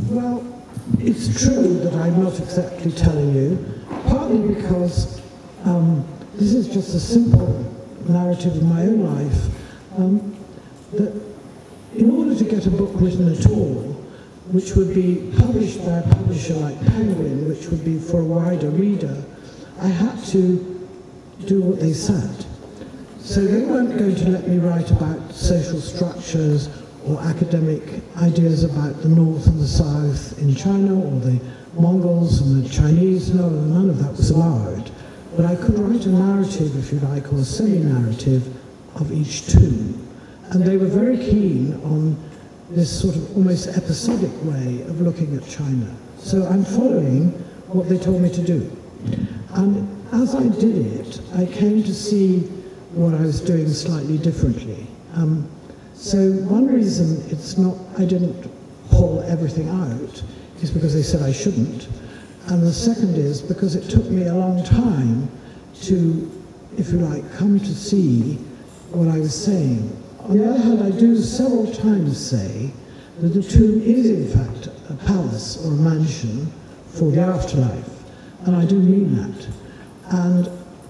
Well, it's true that I'm not exactly telling you, partly because this is just a simple narrative of my own life, that in order to get a book written at all, which would be published by a publisher like Penguin, which would be for a wider reader, I had to do what they said. So they weren't going to let me write about social structures or academic ideas about the North and the South in China, or the Mongols and the Chinese. No, none of that was allowed. But I could write a narrative, if you like, or a semi-narrative of each tomb. And they were very keen on this sort of almost episodic way of looking at China. So I'm following what they told me to do. And as I did it, I came to see what I was doing slightly differently. So one reason I didn't pull everything out is because they said I shouldn't. And the second is because it took me a long time to, if you like, come to see what I was saying. On the other hand, I do several times say that the tomb is in fact a palace or a mansion for the afterlife. And I do mean that. And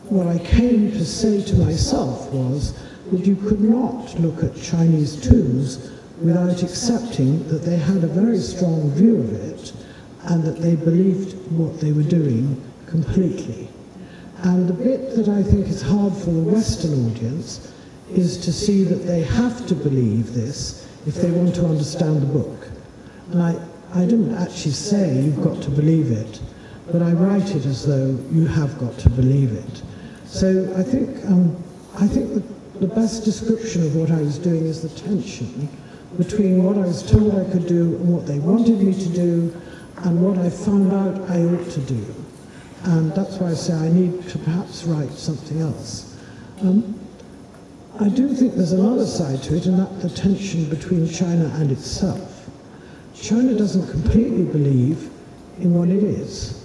what I came to say to myself was that you could not look at Chinese tombs without accepting that they had a very strong view of it and that they believed what they were doing completely. And the bit that I think is hard for the Western audience is to see that they have to believe this if they want to understand the book. And I didn't actually say you've got to believe it, but I write it as though you have got to believe it. So I think the best description of what I was doing is the tension between what I was told I could do and what they wanted me to do and what I found out I ought to do. And that's why I say I need to perhaps write something else. I do think there's another side to it, and that's the tension between China and itself. China doesn't completely believe in what it is.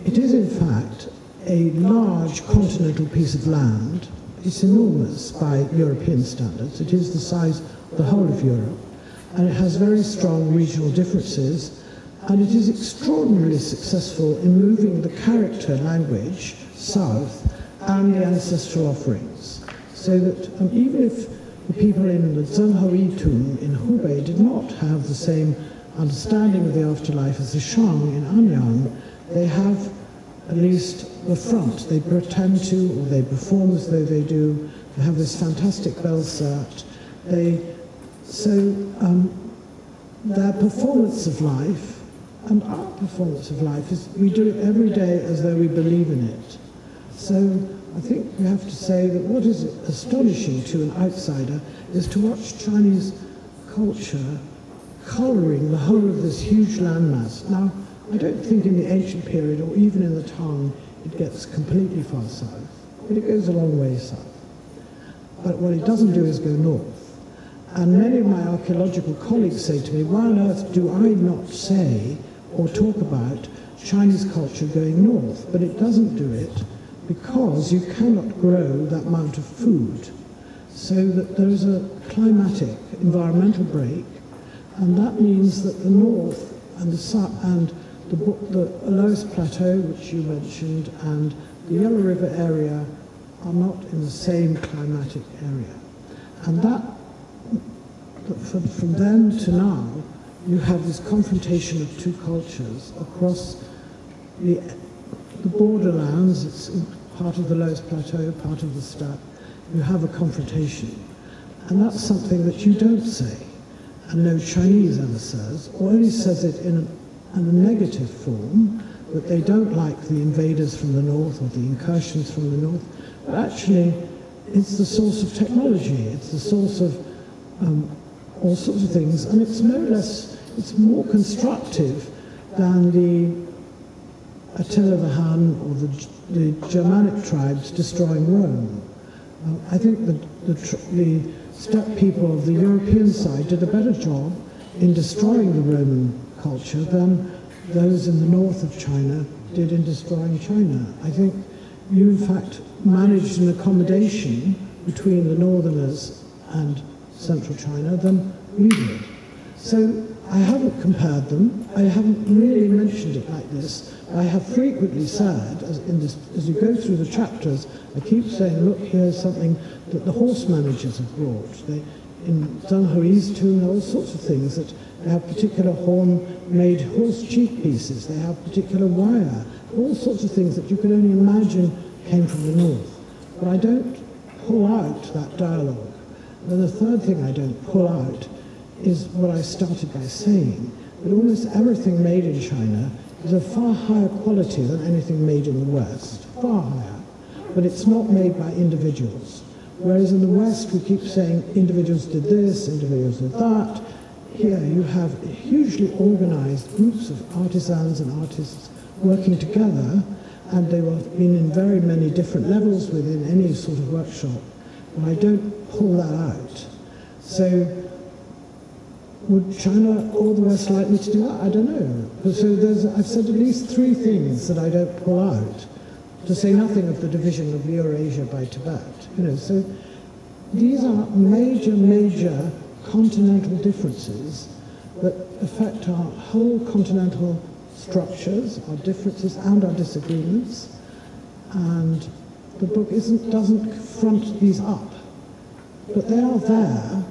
It is, in fact, a large continental piece of land. It's enormous by European standards. It is the size of the whole of Europe, and it has very strong regional differences, and it is extraordinarily successful in moving the character language south and the ancestral offerings. So that even if the people in the Zhenghui tomb in Hubei did not have the same understanding of the afterlife as the Shang in Anyang, they have at least the front. They pretend to, or they perform as though they do. They have this fantastic bell cert. Their performance of life and our performance of life is we do it every day as though we believe in it. So I think we have to say that what is astonishing to an outsider is to watch Chinese culture colouring the whole of this huge landmass. Now, I don't think in the ancient period, or even in the Tang, it gets completely far south, but it goes a long way south. But what it doesn't do is go north. And many of my archaeological colleagues say to me, why on earth do I not say or talk about Chinese culture going north? But it doesn't do it because you cannot grow that amount of food. So that there is a climatic, environmental break, and that means that the north and the south and the lowest plateau, which you mentioned, and the Yellow River area are not in the same climatic area. And that, from then to now, you have this confrontation of two cultures across the borderlands. It's part of the lowest plateau, part of the steppe. You have a confrontation. And that's something that you don't say, and no Chinese ever says, or only says it in a negative form, that they don't like the invaders from the north or the incursions from the north. But actually, it's the source of technology. It's the source of all sorts of things, and it's no less, it's more constructive than the Attila the Hun or the Germanic tribes destroying Rome. I think the steppe people of the European side did a better job in destroying the Roman culture than those in the north of China did in destroying China. I think you in fact managed an accommodation between the northerners and central China than we did. So I haven't compared them. I haven't really mentioned it like this. I have frequently said, as you go through the chapters, I keep saying, look, here's something that the horse managers have brought. In Zhenghui's tomb, there are all sorts of things that they have particular horn-made horse cheek pieces. They have particular wire. All sorts of things that you can only imagine came from the north. But I don't pull out that dialogue. And the third thing I don't pull out is what I started by saying, that almost everything made in China is of far higher quality than anything made in the West, far higher, but it's not made by individuals. Whereas in the West we keep saying individuals did this, individuals did that. here you have hugely organized groups of artisans and artists working together, and they have been in very many different levels within any sort of workshop. And I don't pull that out. So would China or the West like me to do that? I don't know. So I've said at least 3 things that I don't pull out, to say nothing of the division of Eurasia by Tibet. You know, so these are major continental differences that affect our whole continental structures, our differences and our disagreements. And the book doesn't front these up, but they are there,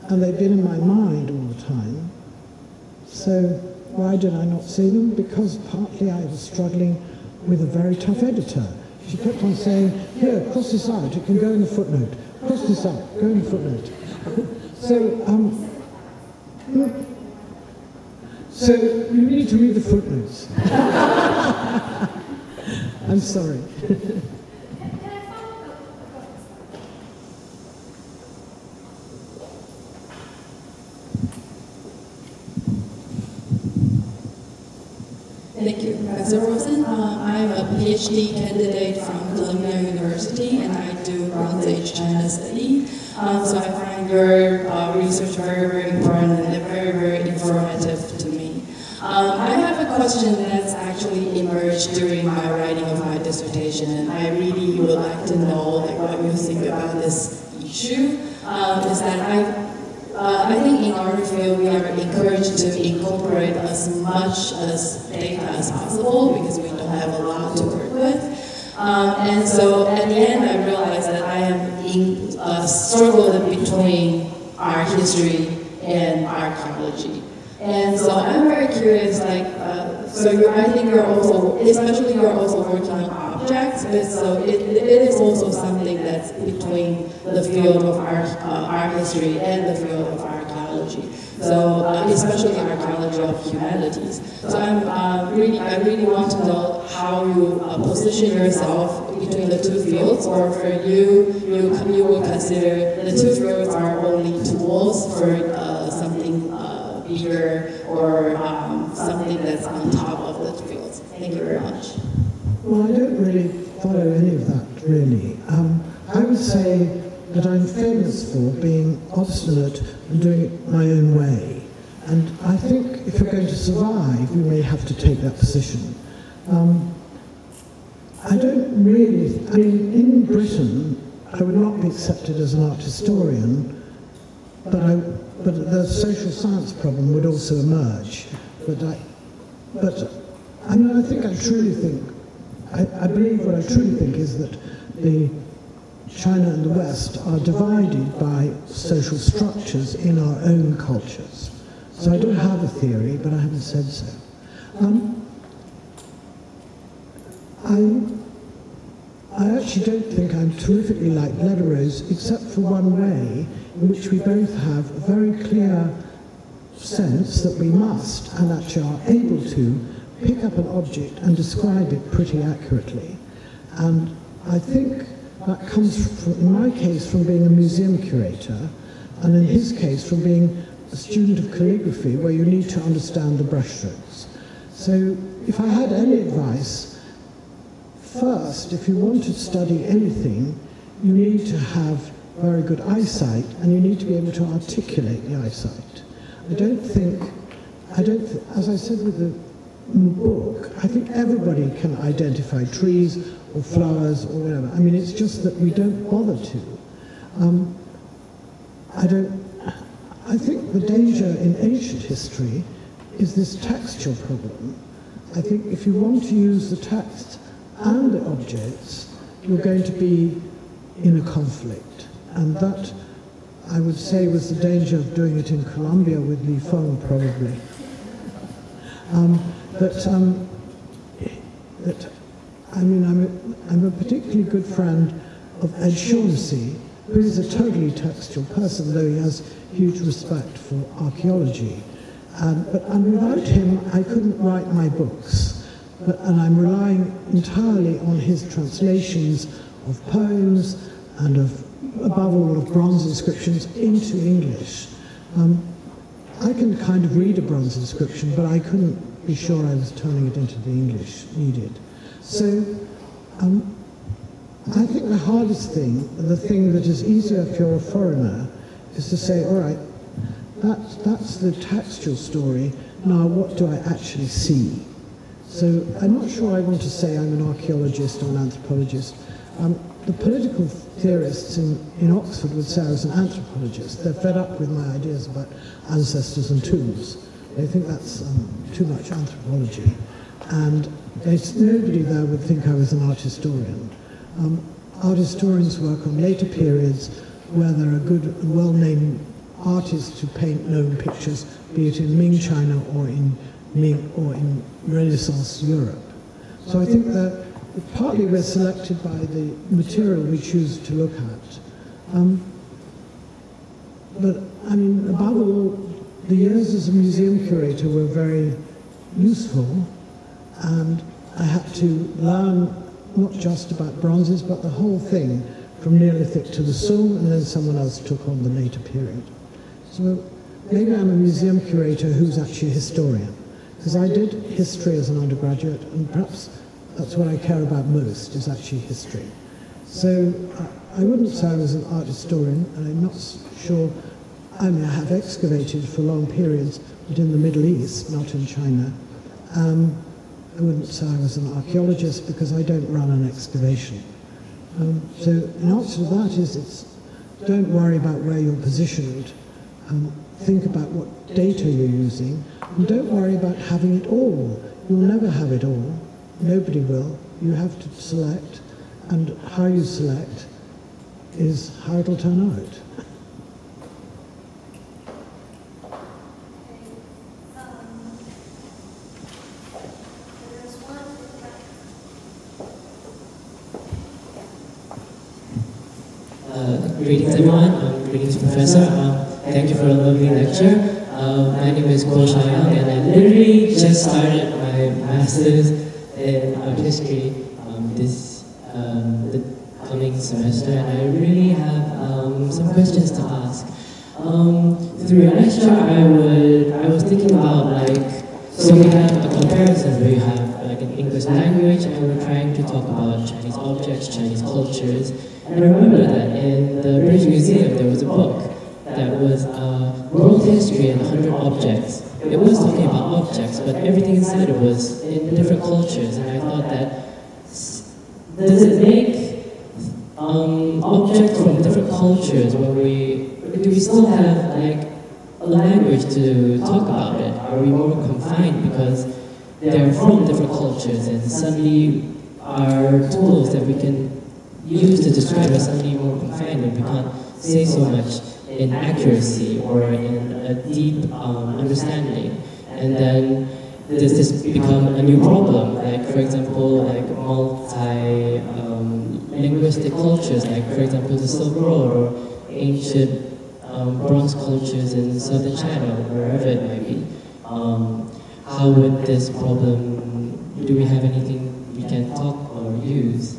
and they've been in my mind all the time. So why did I not see them? Because partly I was struggling with a very tough editor. She kept on saying, here, cross this out, it can go in the footnote. Cross this out, go in the footnote. So you need to read the footnotes. I'm sorry. Thank you, Professor Rawson. I'm a PhD candidate from Columbia University, and I do Bronze Age China study. So I find your research very important and very informative to me. I have a question that's actually emerged during my writing of my dissertation, and I really would like to know what you think about this issue. Is that I think in our field we are encouraged to incorporate as much as data as possible because we don't have a lot to work with. And so at the end I realized that I am in a struggle between art history and archaeology. And so I'm very curious, I think you're also, especially you're also working on objects, but so it is also something that's between the field of art history and the field of archaeology. So especially archaeology of humanities. So I really want to know how you position yourself between the 2 fields, or for you will consider the 2 fields are only tools for something bigger or something that's on top of the fields. Thank you very much. Well, I don't really follow any of that, really. I would say that I'm famous for being obstinate and doing it my own way. And I think if you're going to survive, you may have to take that position. I don't really, in Britain, I would not be accepted as an art historian, but the social science problem would also emerge. I believe what I truly think is that China and the West are divided by social structures in our own cultures. So I don't have a theory, but I haven't said so. I actually don't think I'm terrifically like Lederose, except for one way, in which we both have a very clear sense that we must, and actually are able to, pick up an object and describe it pretty accurately. And I think that comes, from, in my case, from being a museum curator, and in his case, from being a student of calligraphy, where you need to understand the brushstrokes. So if I had any advice, first, if you want to study anything, you need to have very good eyesight, and you need to be able to articulate the eyesight. As I said with the book, I think everybody can identify trees or flowers or whatever. I mean, it's just that we don't bother to. I think the danger in ancient history is this textual problem. I think if you want to use the text and the objects, you're going to be in a conflict. And that, I would say, was the danger of doing it in Columbia with Li Feng, probably. I'm a particularly good friend of Ed Shaughnessy, who is a totally textual person, though he has huge respect for archaeology. And without him, I couldn't write my books. And I'm relying entirely on his translations of poems and of, above all, of bronze inscriptions into English. I can kind of read a bronze inscription, but I couldn't be sure I was turning it into the English needed. So I think the hardest thing, the thing that is easier if you're a foreigner, is to say, all right, that's the textual story, now what do I actually see? So I'm not sure I want to say I'm an archaeologist or an anthropologist. The political theorists in Oxford would say I was an anthropologist. They're fed up with my ideas about ancestors and tombs. They think that's too much anthropology. And nobody there would think I was an art historian. Art historians work on later periods where there are good and well-named artists who paint known pictures, be it in Ming China or in Renaissance Europe. So I think that partly we're selected by the material we choose to look at. But I mean, above all, the years as a museum curator were very useful, and I had to learn not just about bronzes, but the whole thing, from Neolithic to the Song, and then someone else took on the later period. So maybe I'm a museum curator who's actually a historian, because I did history as an undergraduate, and perhaps that's what I care about most, is actually history. So I wouldn't say I was an art historian, and I'm not sure, I mean, I have excavated for long periods, but in the Middle East, not in China. I wouldn't say I was an archaeologist because I don't run an excavation. So in answer to that is, don't worry about where you're positioned. Think about what data you're using, and don't worry about having it all. You'll never have it all. Nobody will. You have to select, and how you select is how it'll turn out. Greetings everyone, greetings Professor. Thank you for a lovely lecture. My name is Guo Xiaoyang, and I literally just started my master's in art history the coming semester, and I really have some questions to ask. Through your lecture, I was thinking about, like, so we have a comparison where you have like an English language, and we're trying to talk about Chinese objects, Chinese cultures. And I remember that in the British Museum there was a book that was World History and 100 Objects. It was talking about objects, but everything inside it was in different cultures. And I thought that, does it make objects from different cultures where do we still have like a language to talk about it? Are we more confined because they're from different cultures, and suddenly our tools that we can use to describe are suddenly more confined, and we can't say so much in accuracy or in a deep understanding? And then does this become a new problem? Like, for example, like multi-linguistic cultures, like for example the Silk Road or ancient bronze cultures in southern China, wherever it might be. How would this problem, do we have anything we can talk or use?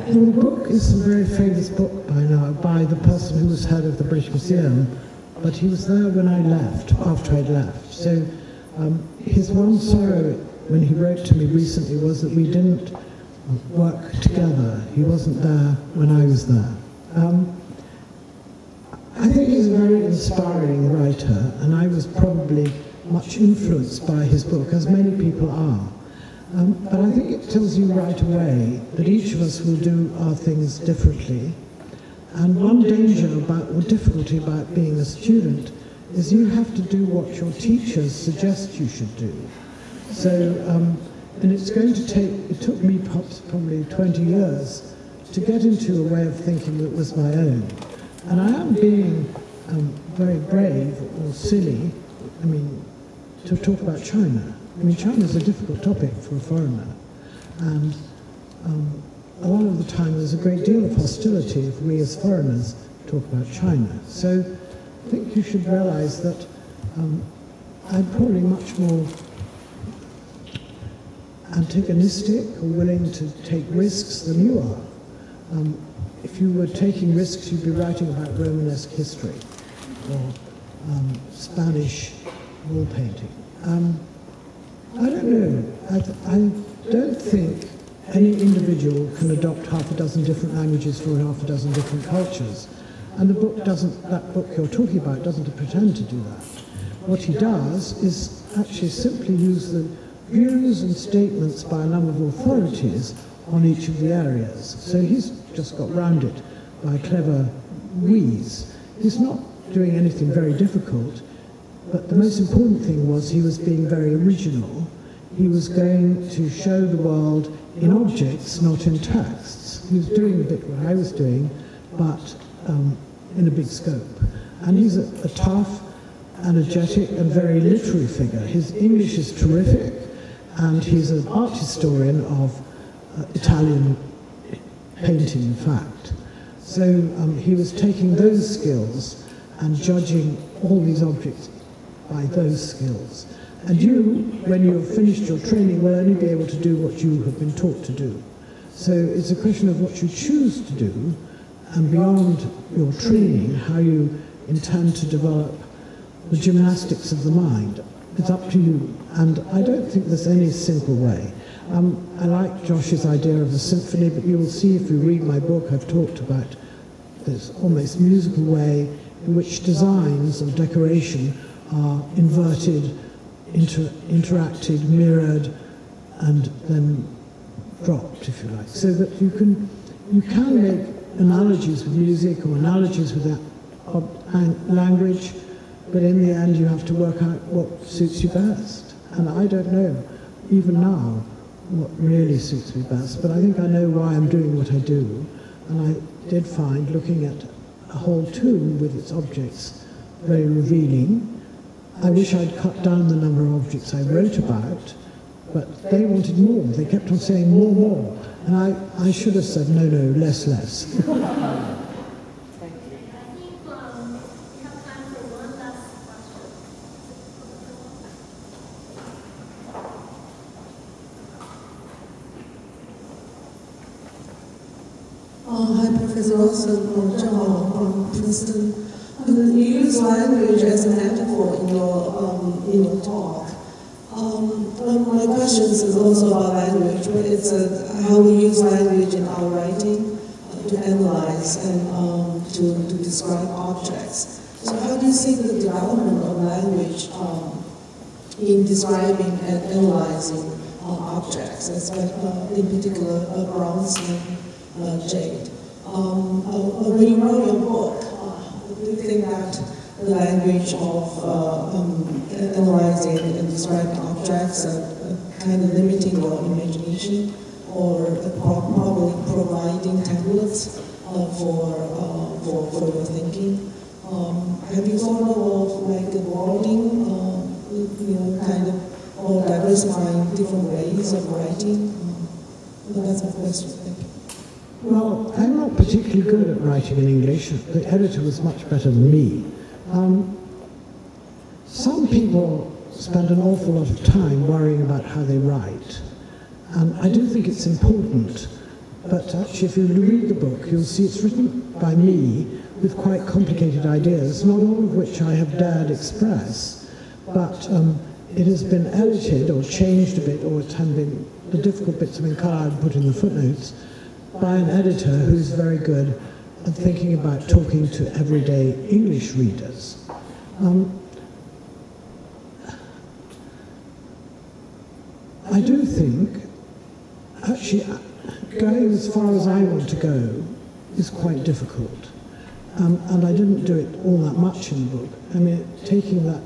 The book is a very famous book by now, by the person who was head of the British Museum, but he was there when I left, after I'd left. So his one sorrow when he wrote to me recently was that we didn't work together. He wasn't there when I was there. I think he's a very inspiring writer, and I was probably much influenced by his book, as many people are. But I think it tells you right away that each of us will do our things differently. And one danger about, or difficulty about being a student, is you have to do what your teachers suggest you should do. So, and it's going to take, it took me probably 20 years to get into a way of thinking that was my own. And I am being very brave or silly, I mean, to talk about China. I mean, China is a difficult topic for a foreigner, and a lot of the time there's a great deal of hostility if we as foreigners talk about China. So I think you should realize that I'm probably much more antagonistic or willing to take risks than you are. If you were taking risks, you'd be writing about Romanesque history, or Spanish wall painting. I don't know. I don't think any individual can adopt half a dozen different languages for half a dozen different cultures. And the book doesn't, that book you're talking about doesn't pretend to do that. What he does is actually simply use the views and statements by a number of authorities on each of the areas. So he's just got round it by clever wheeze. He's not doing anything very difficult, but the most important thing was he was being very original. He was going to show the world in objects, not in texts. He was doing a bit what I was doing, but in a big scope. And he's a tough, energetic, and very literary figure. His English is terrific, and he's an art historian of Italian painting, in fact. So he was taking those skills and judging all these objects by those skills. And you, when you've finished your training, will only be able to do what you have been taught to do. So it's a question of what you choose to do, and beyond your training, how you intend to develop the gymnastics of the mind. It's up to you. And I don't think there's any simple way. I like Josh's idea of a symphony, but you will see if you read my book, I've talked about this almost musical way in which designs of decoration are inverted, interacted, mirrored, and then dropped, if you like, so that you can make analogies with music or analogies with that language, but in the end you have to work out what suits you best. And I don't know, even now, what really suits me best, but I think I know why I'm doing what I do. And I did find looking at a whole tomb with its objects very revealing. I wish I'd cut down the number of objects I wrote about, but they wanted more. They kept on saying more, more. And I should have said, no, no, less, less. Thank you. I think we have time for one last question. Hi, Professor Rawson, John from Princeton. You use language as a metaphor in your talk. My question is also about language, but it's how we use language in our writing to analyze and to describe objects. So how do you see the development of language in describing and analyzing objects, in particular Rawson, Jade? When you wrote your book, do you think that the language of analyzing and describing objects kind of limiting your imagination, or probably providing templates for your thinking? Have you thought of like avoiding, kind of, or diversifying different ways of writing? That's my question. Thank you. Well, I'm not particularly good at writing in English. The editor was much better than me. Some people spend an awful lot of time worrying about how they write. And I do think it's important. But actually, if you read the book, you'll see it's written by me with quite complicated ideas, not all of which I have dared express. But it has been edited or changed a bit, or it has been, the difficult bits have been cut out and put in the footnotes, by an editor who's very good at thinking about talking to everyday English readers. I do think, actually, going as far as I want to go is quite difficult. And I didn't do it all that much in the book. I mean, taking that,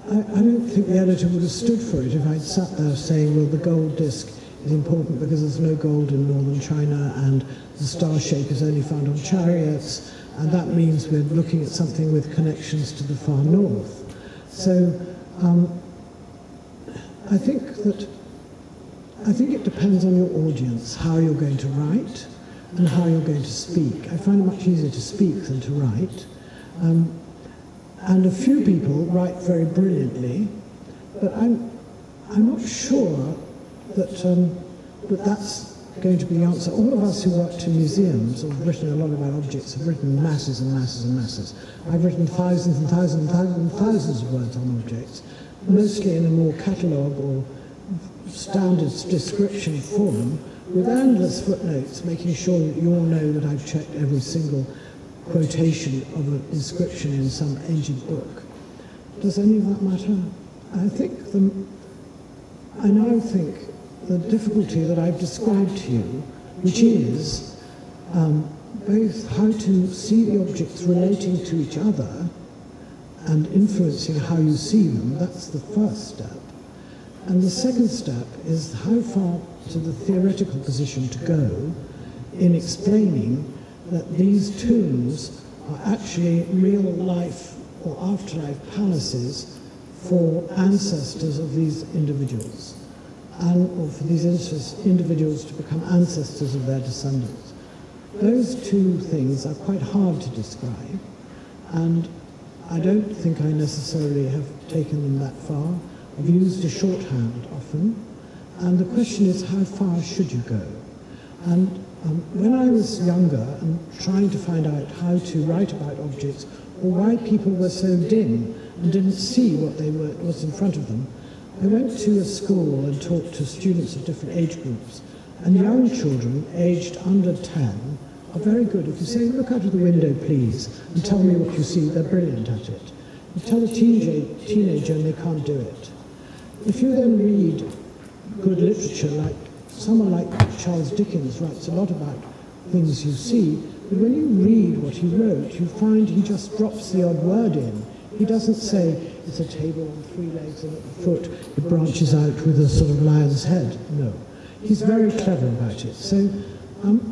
I don't think the editor would have stood for it if I'd sat there saying, well, the gold disc is important because there's no gold in northern China, and the star shape is only found on chariots, and that means we're looking at something with connections to the far north. So I think it depends on your audience, how you're going to write and how you're going to speak. I find it much easier to speak than to write. And a few people write very brilliantly, but I'm not sure that that's going to be the answer. All of us who worked in museums or have written a lot about objects have written masses and masses and masses. I've written thousands and thousands and thousands and thousands of words on objects, mostly in a more catalogue or standard description form, with endless footnotes, making sure that you all know that I've checked every single quotation of an inscription in some ancient book. Does any of that matter? I now think the difficulty that I've described to you, which is both how to see the objects relating to each other and influencing how you see them, that's the first step. And the second step is how far to the theoretical position to go in explaining that these tombs are actually real life or afterlife palaces for ancestors of these individuals, or for these individuals to become ancestors of their descendants. Those two things are quite hard to describe, and I don't think I necessarily have taken them that far. I've used a shorthand often, and the question is, how far should you go? And when I was younger and trying to find out how to write about objects, or why people were so dim and didn't see what was in front of them, I went to a school and talked to students of different age groups, and young children aged under 10 are very good. If you say, look out of the window, please, and tell me what you see, they're brilliant at it. You tell a teenager and they can't do it. If you then read good literature, like someone like Charles Dickens writes a lot about things you see, but when you read what he wrote, you find he just drops the odd word in. He doesn't say, it's a table on 3 legs and at the foot it branches out with a sort of lion's head. No. He's very clever about it. So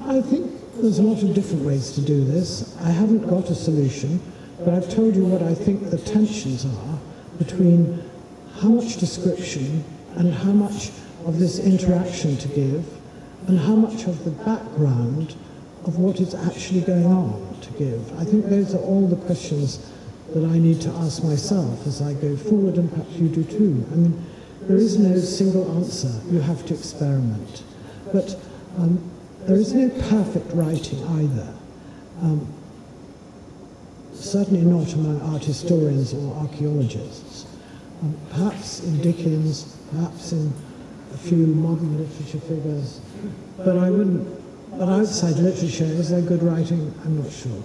I think there's a lot of different ways to do this. I haven't got a solution, but I've told you what I think the tensions are between how much description and how much of this interaction to give, and how much of the background of what is actually going on to give. I think those are all the questions that I need to ask myself as I go forward, and perhaps you do too. I mean, there is no single answer. You have to experiment. But there is no perfect writing either. Certainly not among art historians or archaeologists. Perhaps in Dickens, perhaps in a few modern literature figures, but I wouldn't. But outside literature, is there good writing? I'm not sure.